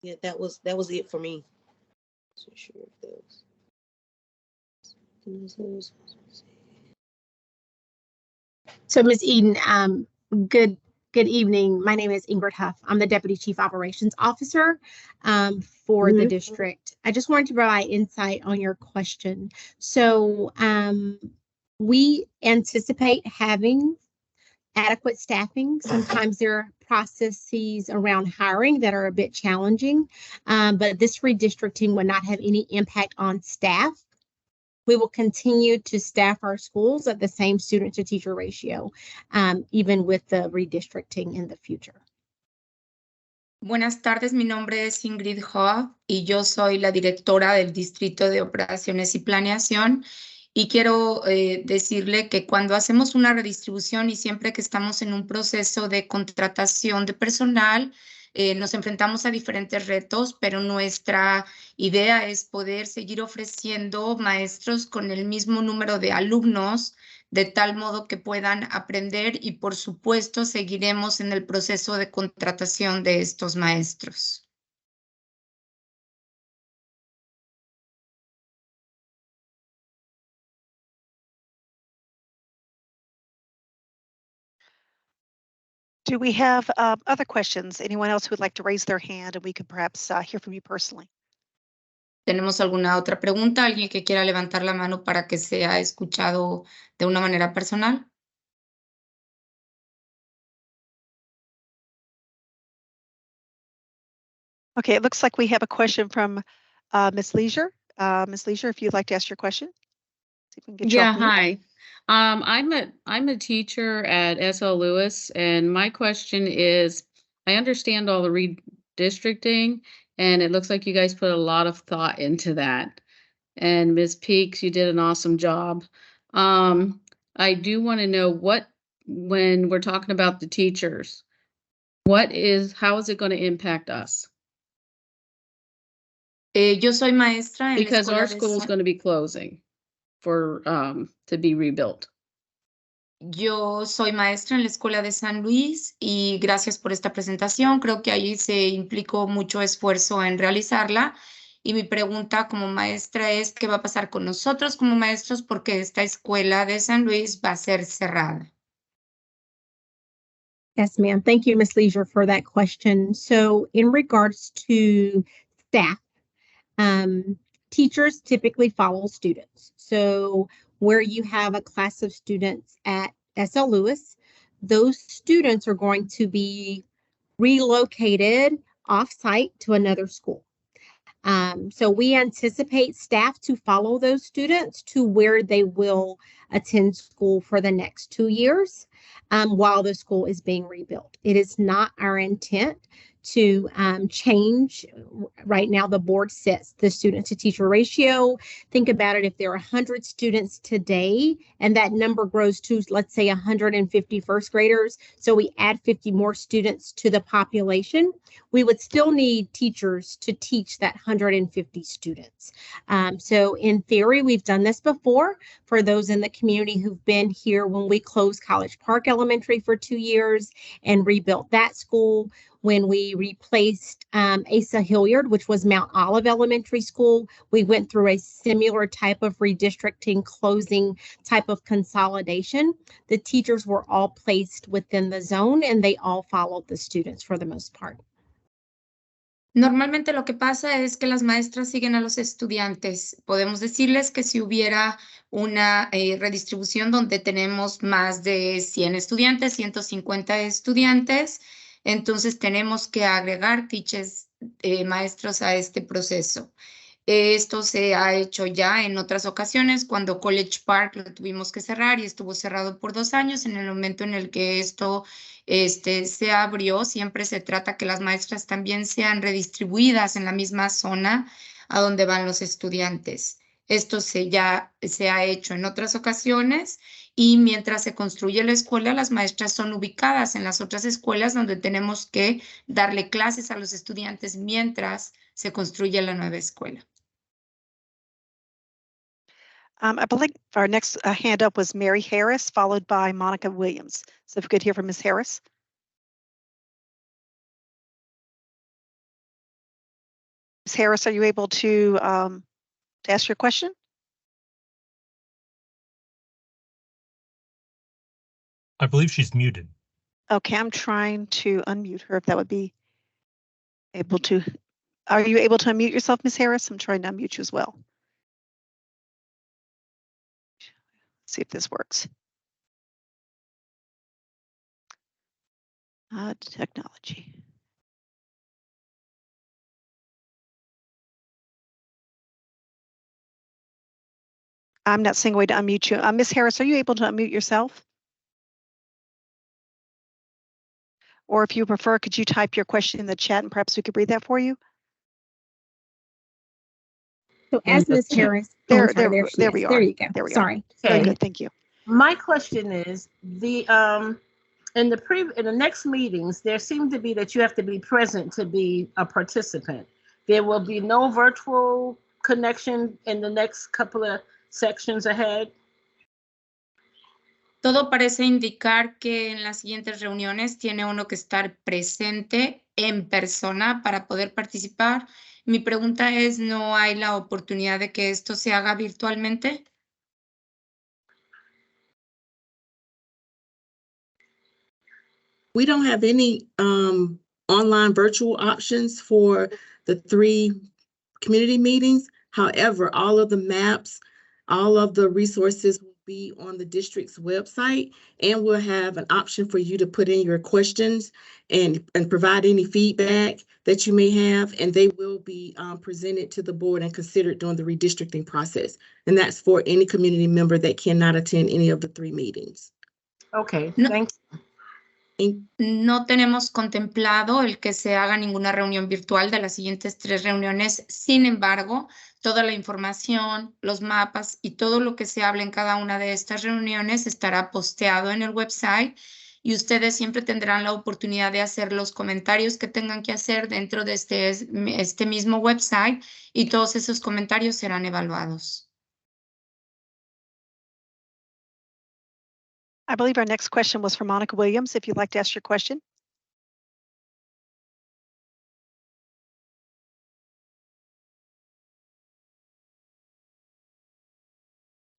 Yeah, that was it for me. So sure if those. So Ms. Eden, good evening. My name is Ingrid Huff. I'm the Deputy Chief Operations Officer for the district. I just wanted to provide insight on your question. So we anticipate having adequate staffing. Sometimes there are processes around hiring that are a bit challenging, but this redistricting will not have any impact on staff. We will continue to staff our schools at the same student to teacher ratio, even with the redistricting in the future. Buenas tardes, mi nombre es Ingrid Hoff y yo soy la directora del Distrito de Operaciones y Planeación. Y quiero decirle que cuando hacemos una redistribución y siempre que estamos en un proceso de contratación de personal, nos enfrentamos a diferentes retos, pero nuestra idea es poder seguir ofreciendo maestros con el mismo número de alumnos de tal modo que puedan aprender y, por supuesto, seguiremos en el proceso de contratación de estos maestros. Do we have other questions? Anyone else who would like to raise their hand and we could perhaps hear from you personally? ¿Tenemos alguna otra pregunta? ¿Alguien que quiera levantar la mano para que sea escuchado de una manera personal? Okay, it looks like we have a question from Ms. Leisure. Ms. Leisure, if you'd like to ask your question. See if we can get you Yeah, off mute. hi. I'm a teacher at SL Lewis, and my question is, I understand all the redistricting, and it looks like you guys put a lot of thought into that. And Ms. Peaks, you did an awesome job. I do want to know when we're talking about the teachers, how is it going to impact us? Yo soy maestra en la Because escuela our de school is San- going to be closing for to be rebuilt. Yo soy maestra en la escuela de San Luis y gracias por esta presentación. Creo que ahí se implicó mucho esfuerzo en realizarla. Y mi pregunta como maestra es, ¿qué va a pasar con nosotros como maestros? Porque esta escuela de San Luis va a ser cerrada. Yes, ma'am. Thank you, Ms. Leisure, for that question. So in regards to staff, teachers typically follow students. So where you have a class of students at SL Lewis, those students are going to be relocated off-site to another school. So we anticipate staff to follow those students to where they will attend school for the next 2 years while the school is being rebuilt. It is not our intent to change. Right now, the board sets the student to teacher ratio. Think about it. If there are 100 students today and that number grows to, let's say, 150 first graders, so we add 50 more students to the population, we would still need teachers to teach that 150 students. So in theory, we've done this before for those in the community who've been here when we closed College Park Elementary for 2 years and rebuilt that school. When we replaced Asa Hilliard, which was Mount Olive Elementary School, we went through a similar type of redistricting, closing type of consolidation. The teachers were all placed within the zone and they all followed the students for the most part. Normalmente lo que pasa es que las maestras siguen a los estudiantes. Podemos decirles que si hubiera una redistribución donde tenemos más de 100 estudiantes, 150 estudiantes, entonces tenemos que agregar teachers, maestros a este proceso. Esto se ha hecho ya en otras ocasiones, cuando College Park lo tuvimos que cerrar y estuvo cerrado por 2 años. En el momento en el que esto se abrió, siempre se trata que las maestras también sean redistribuidas en la misma zona a donde van los estudiantes. Esto ya se ha hecho en otras ocasiones y mientras se construye la escuela, las maestras son ubicadas en las otras escuelas donde tenemos que darle clases a los estudiantes mientras se construye la nueva escuela. I believe our next hand up was Mary Harris, followed by Monica Williams. So if we could hear from Ms. Harris. Ms. Harris, are you able to ask your question? I believe she's muted. Okay, I'm trying to unmute her if that would be able to. Are you able to unmute yourself, Ms. Harris? I'm trying to unmute you as well. See if this works. Technology. I'm not seeing a way to unmute you. Ms. Harris, are you able to unmute yourself? Or if you prefer, could you type your question in the chat and perhaps we could read that for you? So as Ms. Harris, there we are. There you go. There we Sorry. are. Very good, thank you. My question is in the next meetings, there seemed to be that you have to be present to be a participant. There will be no virtual connection in the next couple of sections ahead. Todo parece indicar que en las siguientes reuniones tiene uno que estar presente en persona para poder participar. Mi pregunta es, ¿no hay la oportunidad de que esto se haga virtualmente? We don't have any online virtual options for the 3 community meetings. However, all of the maps, all of the resources will be on the district's website, and we'll have an option for you to put in your questions and provide any feedback that you may have, and they will be presented to the board and considered during the redistricting process. And that's for any community member that cannot attend any of the 3 meetings. Okay, No. thank you. No tenemos contemplado el que se haga ninguna reunión virtual de las siguientes 3 reuniones. Sin embargo, toda la información, los mapas y todo lo que se hable en cada una de estas reuniones estará posteado en el website y ustedes siempre tendrán la oportunidad de hacer los comentarios que tengan que hacer dentro de este mismo website y todos esos comentarios serán evaluados. I believe our next question was from Monica Williams. If you'd like to ask your question.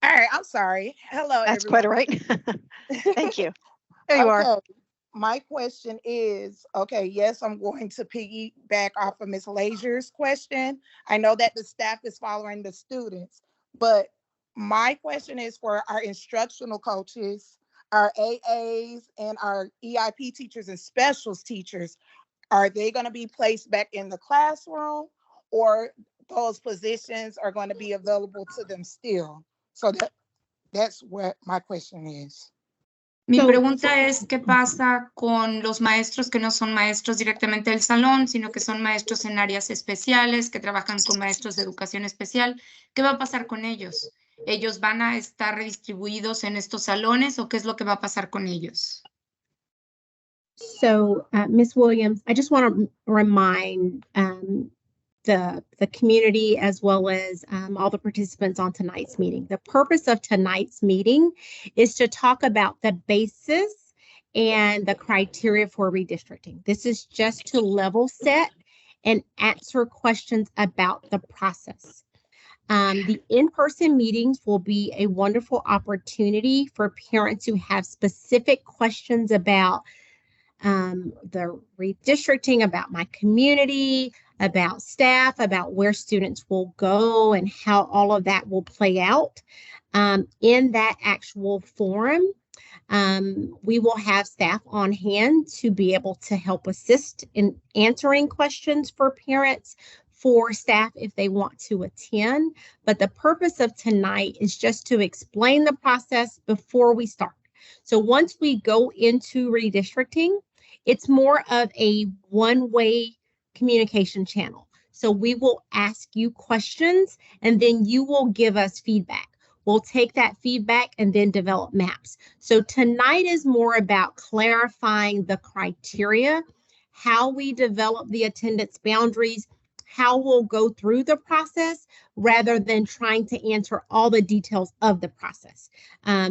All right, I'm sorry. Hello, That's everyone. quite all right. Thank you. There you are. My question is, okay, yes, I'm going to piggyback off of Ms. Lazier's question. I know that the staff is following the students, but my question is for our instructional coaches, our AAs, and our EIP teachers and specials teachers. Are they going to be placed back in the classroom, or those positions are going to be available to them still? So that's what my question is. Mi pregunta es, ¿qué pasa con los maestros que no son maestros directamente del salón, sino que son maestros en áreas especiales, que trabajan con maestros de educación especial? ¿Qué va a pasar con ellos? ¿Ellos van a estar redistribuidos en estos salones o qué es lo que va a pasar con ellos? So, Ms. Williams, I just want to remind the community as well as all the participants on tonight's meeting. The purpose of tonight's meeting is to talk about the basis and the criteria for redistricting. This is just to level set and answer questions about the process. The in-person meetings will be a wonderful opportunity for parents who have specific questions about the redistricting, about my community, about staff, about where students will go and how all of that will play out. In that actual forum, we will have staff on hand to be able to help assist in answering questions for parents, for staff if they want to attend. But the purpose of tonight is just to explain the process before we start. So once we go into redistricting, it's more of a one-way communication channel. So we will ask you questions and then you will give us feedback. We'll take that feedback and then develop maps. So tonight is more about clarifying the criteria, how we develop the attendance boundaries, how we'll go through the process rather than trying to answer all the details of the process.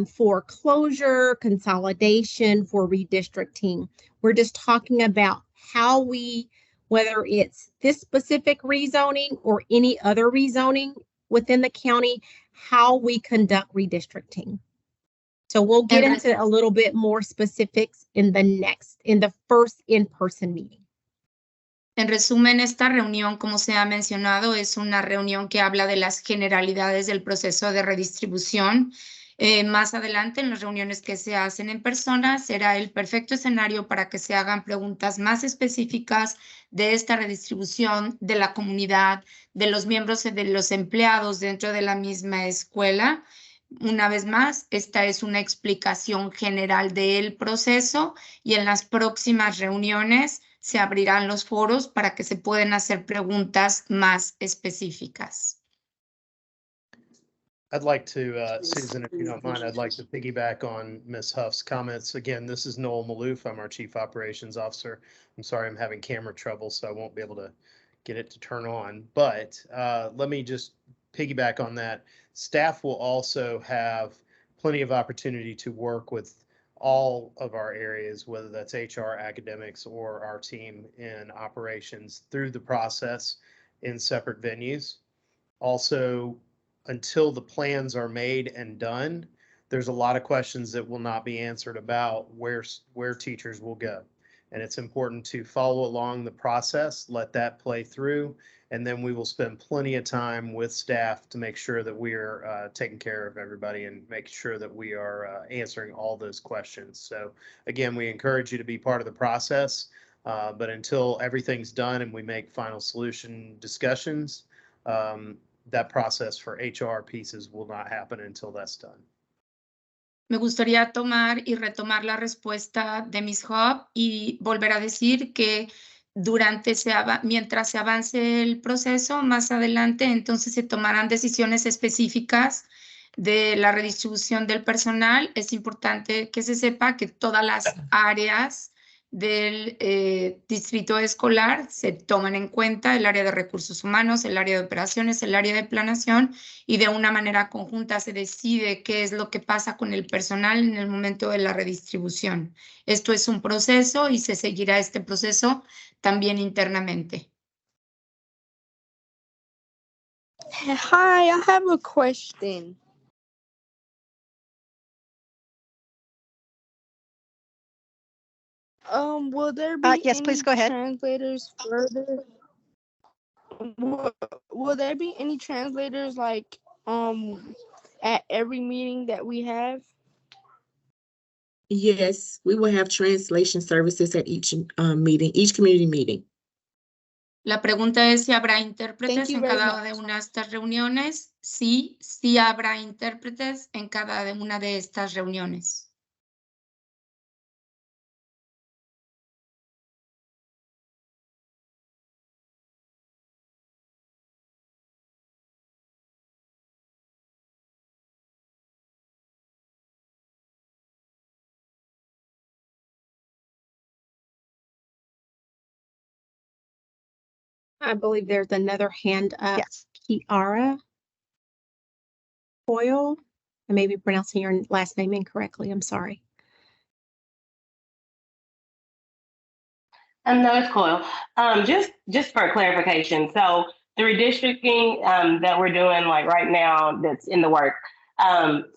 For closure, consolidation, for redistricting, we're just talking about how we, whether it's this specific rezoning or any other rezoning within the county, how we conduct redistricting. So we'll get into a little bit more specifics in the first in-person meeting. En resumen, esta reunión, como se ha mencionado, es una reunión que habla de las generalidades del proceso de redistribución. Más adelante, en las reuniones que se hacen en persona, será el perfecto escenario para que se hagan preguntas más específicas de esta redistribución, de la comunidad, de los miembros de los empleados dentro de la misma escuela. Una vez más, esta es una explicación general del proceso y en las próximas reuniones se abrirán los foros para que se puedan hacer preguntas más específicas. I'd like to, Susan, if you don't mind, I'd like to piggyback on Ms. Huff's comments. Again, this is Noel Maloof. I'm our Chief Operations Officer. I'm sorry, I'm having camera trouble, so I won't be able to get it to turn on. But let me just piggyback on that. Staff will also have plenty of opportunity to work with all of our areas, whether that's HR, academics, or our team in operations through the process in separate venues. Also, until the plans are made and done, there's a lot of questions that will not be answered about where teachers will go. And it's important to follow along the process, let that play through, and then we will spend plenty of time with staff to make sure that we are taking care of everybody and make sure that we are answering all those questions. So again, we encourage you to be part of the process, but until everything's done and we make final solution discussions, that process for HR pieces will not happen until that's done. Me gustaría tomar y retomar la respuesta de Ms. Hobb y volver a decir que mientras se avance el proceso, más adelante, entonces se tomarán decisiones específicas de la redistribución del personal. Es importante que se sepa que todas las áreas del distrito escolar se toman en cuenta, el área de recursos humanos, el área de operaciones, el área de planeación, y de una manera conjunta se decide qué es lo que pasa con el personal en el momento de la redistribución. Esto es un proceso y se seguirá este proceso también internamente. Hi, I have a question. Will there be yes, please go ahead. translators further? Will there be any translators like at every meeting that we have? Yes, we will have translation services at each meeting, each community meeting. La pregunta es si habrá intérpretes en cada una de estas reuniones. Sí, sí habrá intérpretes en cada una de estas reuniones. I believe there's another hand up. Yes. Kiara Coyle. I may be pronouncing your last name incorrectly. I'm sorry. No, it's Coyle. Just for clarification, so the redistricting that we're doing like right now that's in the work,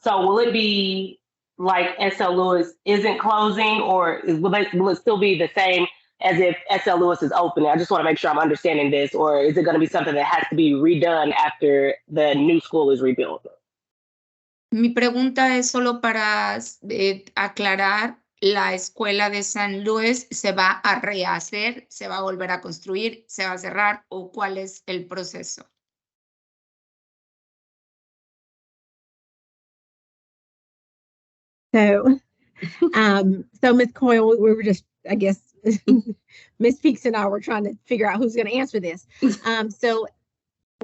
so will it be like SL Lewis isn't closing, or will it still be the same as if SL Lewis is opening? I just want to make sure I'm understanding this, or is it going to be something that has to be redone after the new school is rebuilt? Mi pregunta es solo para aclarar, ¿la escuela de San Luis se va a rehacer, se va a volver a construir, se va a cerrar, o cuál es el proceso? So Ms. Coyle, we were just, I guess, Ms. Peaks and I were trying to figure out who's going to answer this. So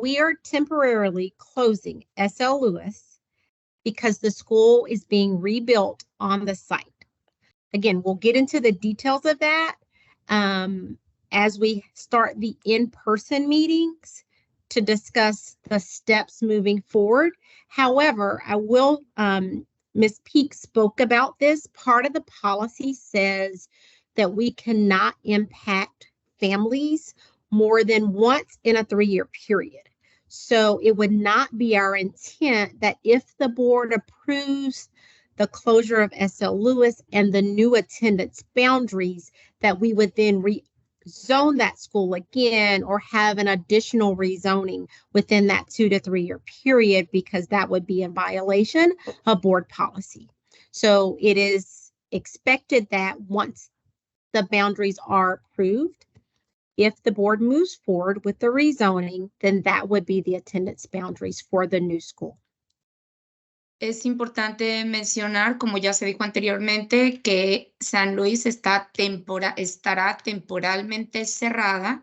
we are temporarily closing SL Lewis because the school is being rebuilt on the site. Again, we'll get into the details of that as we start the in-person meetings to discuss the steps moving forward. However, I will, Ms. Peak spoke about this. Part of the policy says that we cannot impact families more than once in a 3-year period. So it would not be our intent that if the board approves the closure of SL Lewis and the new attendance boundaries, that we would then rezone that school again or have an additional rezoning within that 2 to 3 year period, because that would be in violation of board policy. So it is expected that once the boundaries are approved, if the board moves forward with the rezoning, then that would be the attendance boundaries for the new school. Es importante mencionar, como ya se dijo anteriormente, que San Luis estará temporalmente cerrada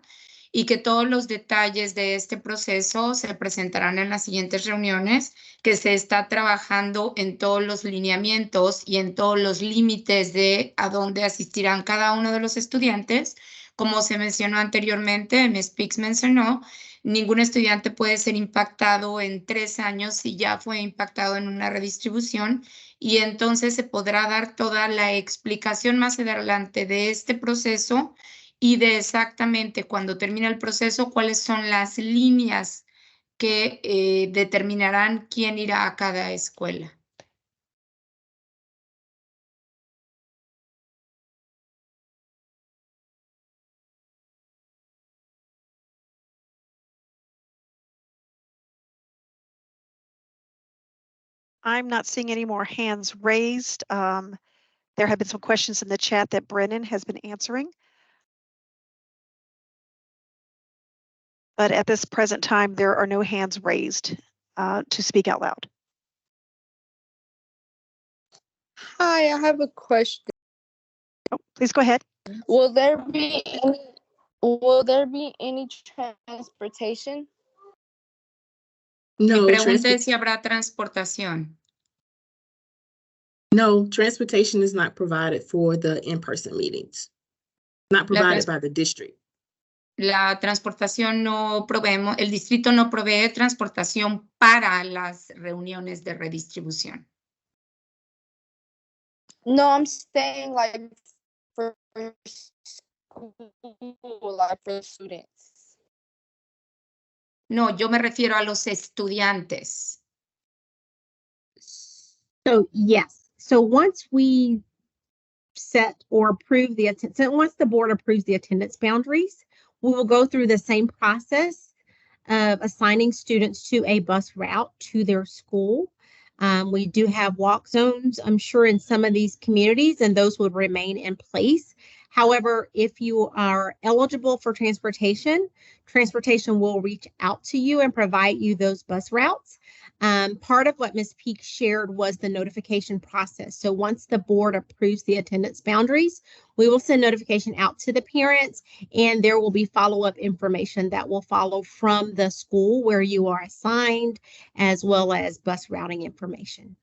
y que todos los detalles de este proceso se presentarán en las siguientes reuniones, que se está trabajando en todos los lineamientos y en todos los límites de a dónde asistirán cada uno de los estudiantes. Como se mencionó anteriormente, Ms. Peaks mencionó Ningún estudiante puede ser impactado en 3 años si ya fue impactado en una redistribución, y entonces se podrá dar toda la explicación más adelante de este proceso y de exactamente cuando termine el proceso cuáles son las líneas que determinarán quién irá a cada escuela. I'm not seeing any more hands raised. There have been some questions in the chat that Brennan has been answering. But at this present time, there are no hands raised to speak out loud. Hi, I have a question. Oh, please go ahead. Will there be any transportation? Mi No, pregunta es si habrá transportación. no, transportation is not provided for the in-person meetings. Not provided by the district. La transportación no proveemos, el distrito no provee transportación para las reuniones de redistribución. No, I'm saying like for school, like for students. No, yo me refiero a los estudiantes. So yes, so once we set or approve the attendance, once the board approves the attendance boundaries, we will go through the same process of assigning students to a bus route to their school. We do have walk zones, I'm sure, in some of these communities, and those would remain in place. However, if you are eligible for transportation, transportation will reach out to you and provide you those bus routes. Part of what Ms. Peak shared was the notification process. So once the board approves the attendance boundaries, we will send notification out to the parents, and there will be follow-up information that will follow from the school where you are assigned, as well as bus routing information.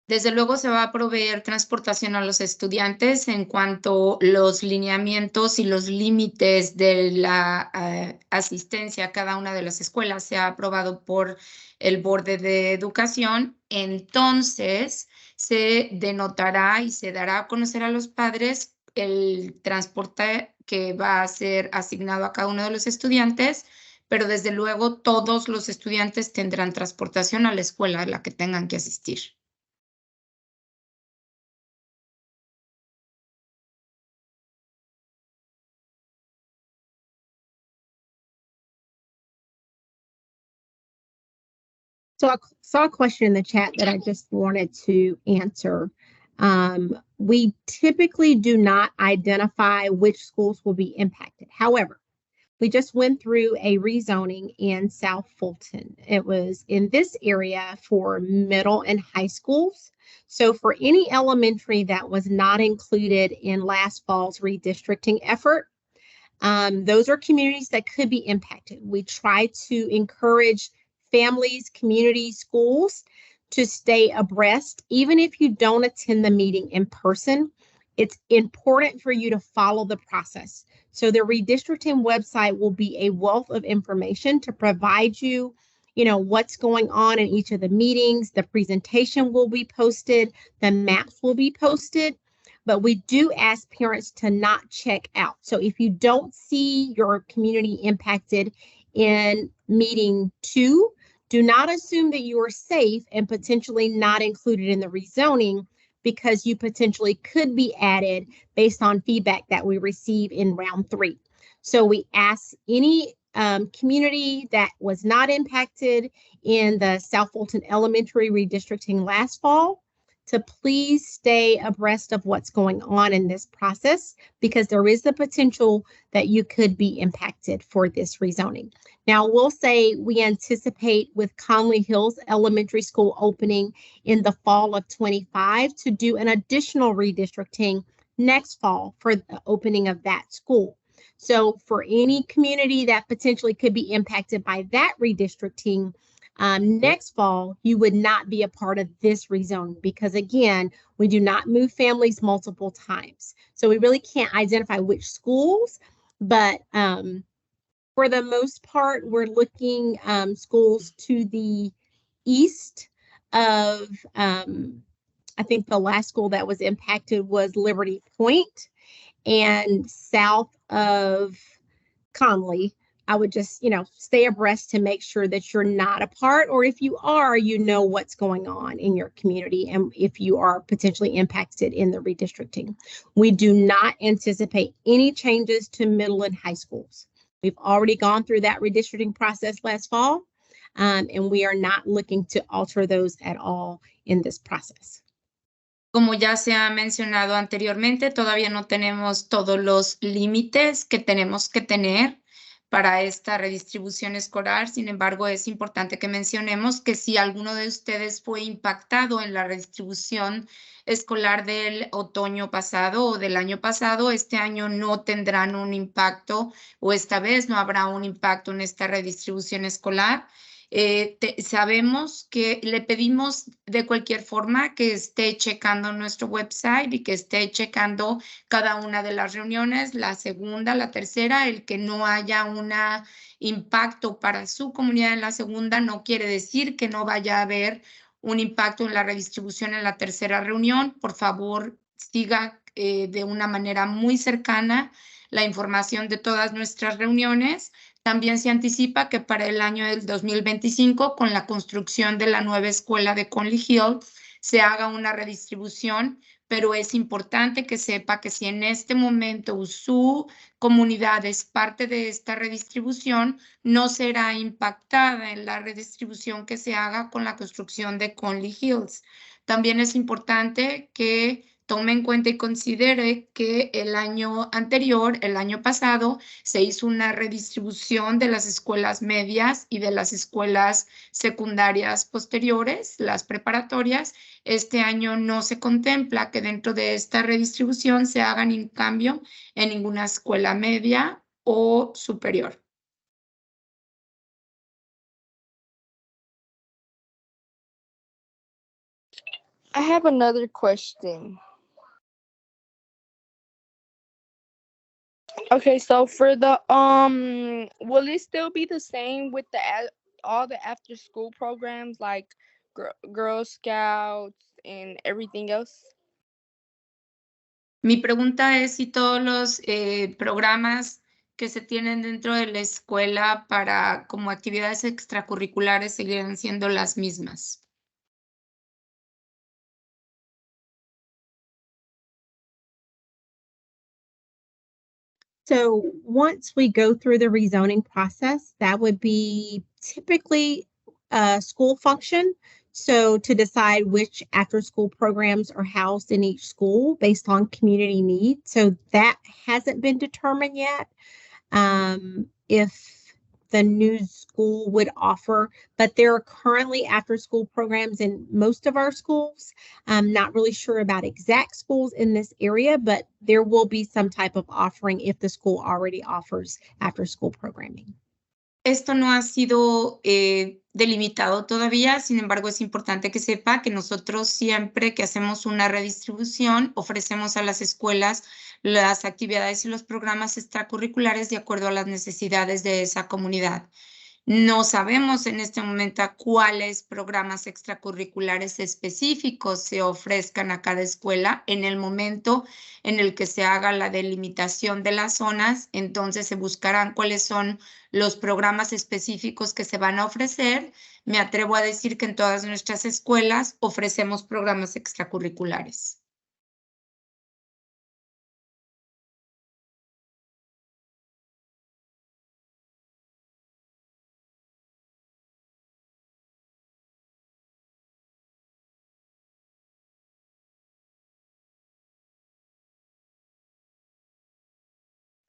Desde luego se va a proveer transportación a los estudiantes en cuanto los lineamientos y los límites de la asistencia a cada una de las escuelas sea aprobado por el borde de educación. Entonces se denotará y se dará a conocer a los padres el transporte que va a ser asignado a cada uno de los estudiantes, pero desde luego todos los estudiantes tendrán transportación a la escuela a la que tengan que asistir. So I saw a question in the chat that I just wanted to answer. We typically do not identify which schools will be impacted. However, we just went through a rezoning in South Fulton. It was in this area for middle and high schools. So for any elementary that was not included in last fall's redistricting effort, those are communities that could be impacted. We try to encourage families, communities, schools to stay abreast. Even if you don't attend the meeting in person, it's important for you to follow the process. So the redistricting website will be a wealth of information to provide you, what's going on in each of the meetings. The presentation will be posted, the maps will be posted, but we do ask parents to not check out. So if you don't see your community impacted in meeting 2, do not assume that you are safe and potentially not included in the rezoning, because you potentially could be added based on feedback that we receive in round 3. So we ask any community that was not impacted in the South Fulton Elementary redistricting last fall to please stay abreast of what's going on in this process, because there is the potential that you could be impacted for this rezoning. Now, we'll say we anticipate with Conley Hills Elementary School opening in the fall of 25 to do an additional redistricting next fall for the opening of that school. So for any community that potentially could be impacted by that redistricting, next fall, you would not be a part of this rezoning, because again, we do not move families multiple times. So we really can't identify which schools, but For the most part, we're looking schools to the east of, I think the last school that was impacted was Liberty Point, and south of Conley. I would just, stay abreast to make sure that you're not a part, or if you are, you know what's going on in your community and if you are potentially impacted in the redistricting. We do not anticipate any changes to middle and high schools. We've already gone through that redistricting process last fall, and we are not looking to alter those at all in this process. Como ya se ha mencionado anteriormente, todavía no tenemos todos los límites que tenemos que tener para esta redistribución escolar. Sin embargo, es importante que mencionemos que si alguno de ustedes fue impactado en la redistribución escolar del otoño pasado o del año pasado, este año no tendrán un impacto, o esta vez no habrá un impacto en esta redistribución escolar. Sabemos que le pedimos de cualquier forma que esté checando nuestro website y que esté checando cada una de las reuniones, la segunda, la tercera. El que no haya un impacto para su comunidad en la segunda no quiere decir que no vaya a haber un impacto en la redistribución en la tercera reunión. Por favor, siga de una manera muy cercana la información de todas nuestras reuniones. También se anticipa que para el año del 2025, con la construcción de la nueva escuela de Conley Hill, se haga una redistribución, pero es importante que sepa que si en este momento su comunidad es parte de esta redistribución, no será impactada en la redistribución que se haga con la construcción de Conley Hills. También es importante que tome en cuenta y considere que el año anterior, el año pasado, se hizo una redistribución de las escuelas medias y de las escuelas secundarias posteriores, las preparatorias. Este año no se contempla que dentro de esta redistribución se haga ningún cambio en ninguna escuela media o superior. I have another question. Okay, so for the will it still be the same with all the after school programs like Girl Scouts and everything else? Mi pregunta es si todos los programas que se tienen dentro de la escuela para como actividades extracurriculares seguirán siendo las mismas. So once we go through the rezoning process, that would be typically a school function. So to decide which after-school programs are housed in each school based on community need. So that hasn't been determined yet. If the new school would offer, but there are currently after-school programs in most of our schools. I'm not really sure about exact schools in this area, but there will be some type of offering if the school already offers after-school programming. Esto no ha sido delimitado todavía, sin embargo es importante que sepa que nosotros siempre que hacemos una redistribución ofrecemos a las escuelas las actividades y los programas extracurriculares de acuerdo a las necesidades de esa comunidad. No sabemos en este momento a cuáles programas extracurriculares específicos se ofrezcan a cada escuela. En el momento en el que se haga la delimitación de las zonas, entonces se buscarán cuáles son los programas específicos que se van a ofrecer. Me atrevo a decir que en todas nuestras escuelas ofrecemos programas extracurriculares.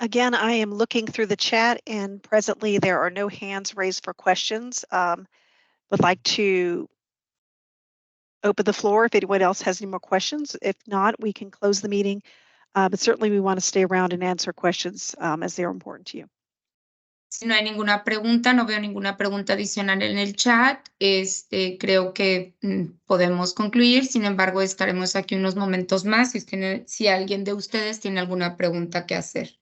Again, I am looking through the chat and presently there are no hands raised for questions. Would like to open the floor if anyone else has any more questions. If not, we can close the meeting. But certainly we want to stay around and answer questions as they're important to you. Si no hay ninguna pregunta, no veo ninguna pregunta adicional en el chat. Creo que podemos concluir. Sin embargo, estaremos aquí unos momentos más si alguien de ustedes tiene alguna pregunta que hacer.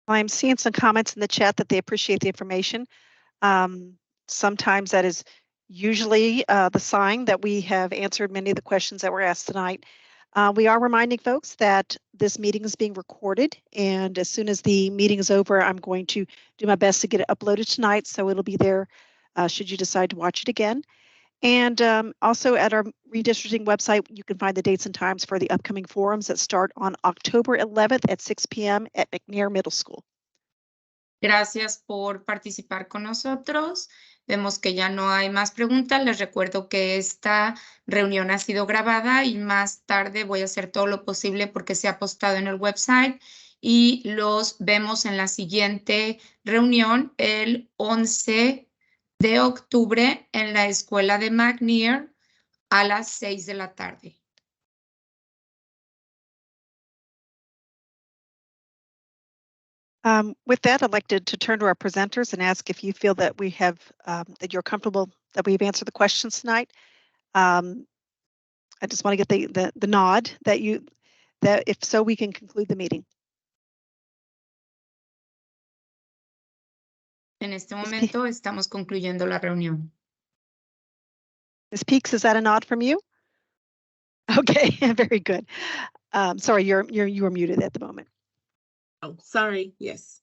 I'm seeing some comments in the chat that they appreciate the information. Sometimes that is usually the sign that we have answered many of the questions that were asked tonight. We are reminding folks that this meeting is being recorded, and as soon as the meeting is over, I'm going to do my best to get it uploaded tonight, so it'll be there should you decide to watch it again. And also at our redistricting website, you can find the dates and times for the upcoming forums that start on October 11th at 6 p.m. at McNair Middle School. Gracias por participar con nosotros. Vemos que ya no hay más preguntas. Les recuerdo que esta reunión ha sido grabada y más tarde voy a hacer todo lo posible porque sea postado en el website. Y los vemos en la siguiente reunión el 11 de octubre en la escuela de McNair a las 6 de la tarde. With that, I'd like to turn to our presenters and ask if you feel that we have, that you're comfortable that we've answered the questions tonight. I just want to get the nod that if so, we can conclude the meeting. En este momento estamos concluyendo la reunión. Ms. Peaks, is that a nod from you? Okay, very good. Sorry, you were muted at the moment. Oh, sorry. Yes.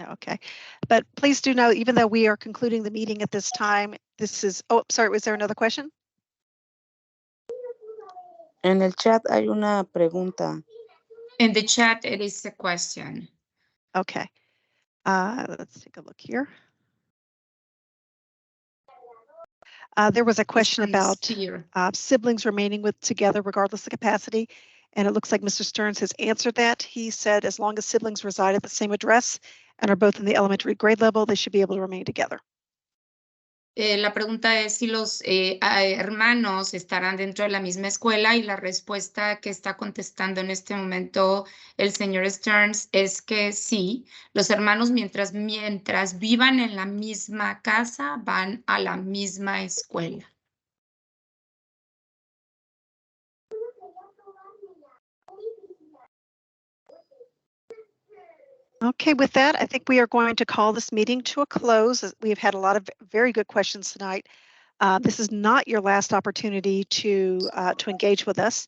Okay, but please do know, even though we are concluding the meeting at this time, this is, oh, sorry, was there another question? En el chat hay una pregunta. In the chat, it is a question. Okay, let's take a look here. There was a question about siblings remaining together regardless of capacity, and it looks like Mr. Stearns has answered that. He said as long as siblings reside at the same address and are both in the elementary grade level, they should be able to remain together. La pregunta es si los hermanos estarán dentro de la misma escuela, y la respuesta que está contestando en este momento el señor Stearns es que sí, los hermanos mientras vivan en la misma casa van a la misma escuela. Okay, with that, I think we are going to call this meeting to a close. We've had a lot of very good questions tonight. This is not your last opportunity to engage with us.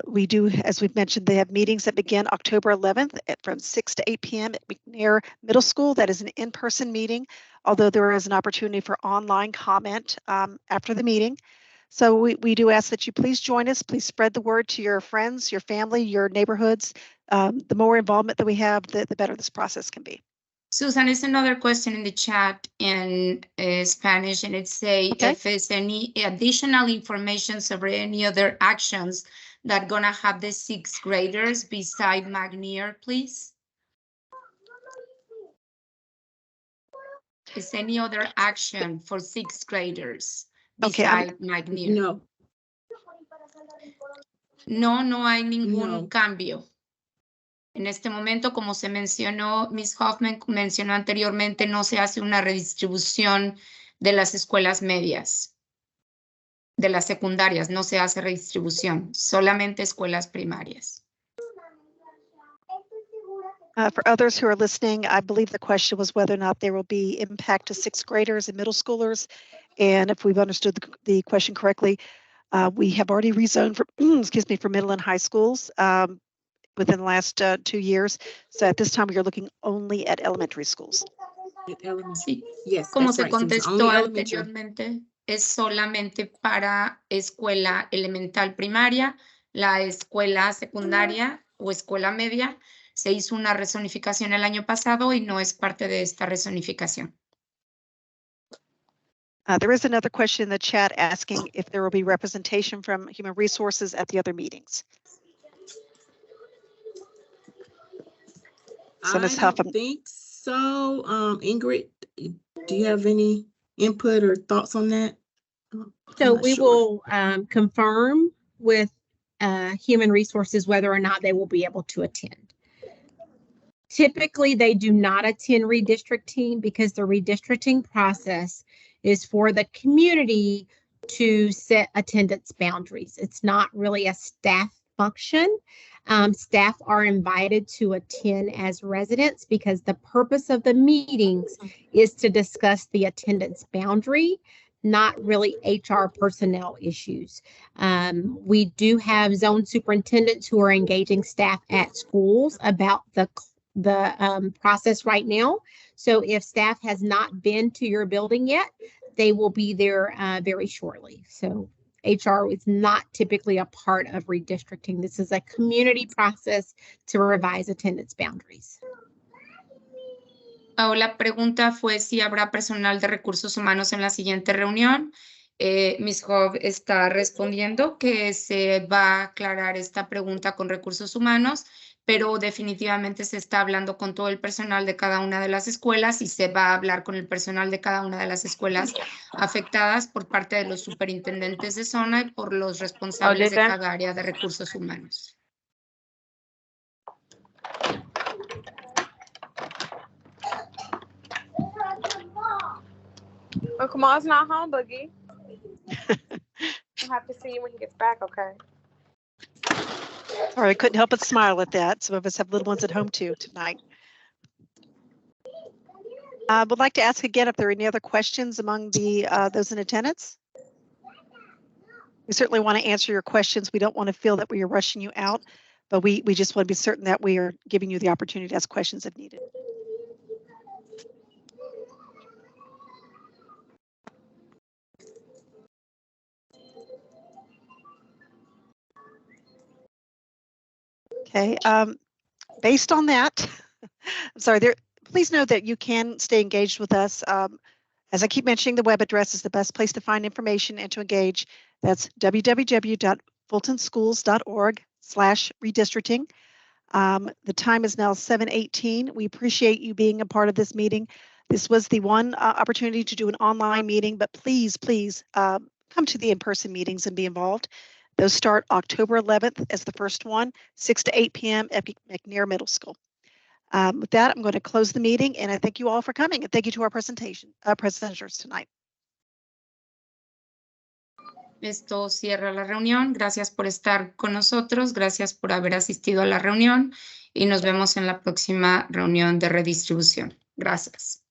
We do, as we've mentioned, they have meetings that begin October 11th from 6 to 8 p.m. at McNair Middle School. That is an in-person meeting, although there is an opportunity for online comment after the meeting. So we do ask that you please join us. Please spread the word to your friends, your family, your neighborhoods. The more involvement that we have, the better this process can be. Susan, is another question in the chat in Spanish, and it say if there's any additional information sobre any other actions that gonna have the 6th graders beside McNair, please. Is any other action for 6th graders beside McNair? No hay ningún cambio. En este momento, como se mencionó, Ms. Hoffman mencionó anteriormente, no se hace una redistribución de las escuelas medias, de las secundarias, no se hace redistribución, solamente escuelas primarias. For others who are listening, I believe the question was whether or not there will be impact to 6th graders and middle schoolers. And if we've understood the question correctly, we have already rezoned for, excuse me, for middle and high schools within the last 2 years. So at this time, we are looking only at elementary schools. Sí. Yes, como se contestó anteriormente, es solamente para escuela elemental primaria, la escuela secundaria o escuela media. Se hizo una rezonificación el año pasado y no es parte de esta rezonificación. There is another question in the chat asking if there will be representation from Human Resources at the other meetings. So Ms. Huff, I think so. Ingrid, do you have any input or thoughts on that? So we will confirm with Human Resources whether or not they will be able to attend. Typically, they do not attend redistricting because the redistricting process is for the community to set attendance boundaries. It's not really a staff function. Staff are invited to attend as residents because the purpose of the meetings is to discuss the attendance boundary, not really HR personnel issues. We do have zone superintendents who are engaging staff at schools about the process right now. So if staff has not been to your building yet, they will be there very shortly. So HR is not typically a part of redistricting. This is a community process to revise attendance boundaries. La pregunta fue si habrá personal de recursos humanos en la siguiente reunión. Ms. Hove está respondiendo que se va a aclarar esta pregunta con recursos humanos, pero definitivamente se está hablando con todo el personal de cada una de las escuelas y se va a hablar con el personal de cada una de las escuelas afectadas por parte de los superintendentes de zona y por los responsables de cada área de recursos humanos. Well, Kamal's not home, Boogie. I'll have to see you when he gets back, okay? Sorry, I couldn't help but smile at that. Some of us have little ones at home too tonight. I would like to ask again if there are any other questions among the those in attendance. We certainly want to answer your questions. We don't want to feel that we are rushing you out, but we just want to be certain that we are giving you the opportunity to ask questions if needed. Okay, based on that, I'm sorry, please know that you can stay engaged with us. As I keep mentioning, the web address is the best place to find information and to engage. That's www.fultonschools.org/redistricting. The time is now 7:18. We appreciate you being a part of this meeting. This was the one opportunity to do an online meeting, but please come to the in-person meetings and be involved. Those start October 11th as the first one, 6 to 8 p.m. at McNair Middle School. With that, I'm going to close the meeting, and I thank you all for coming, and thank you to our presenters tonight. Esto cierra la reunión. Gracias por estar con nosotros. Gracias por haber asistido a la reunión y nos vemos en la próxima reunión de redistribución. Gracias.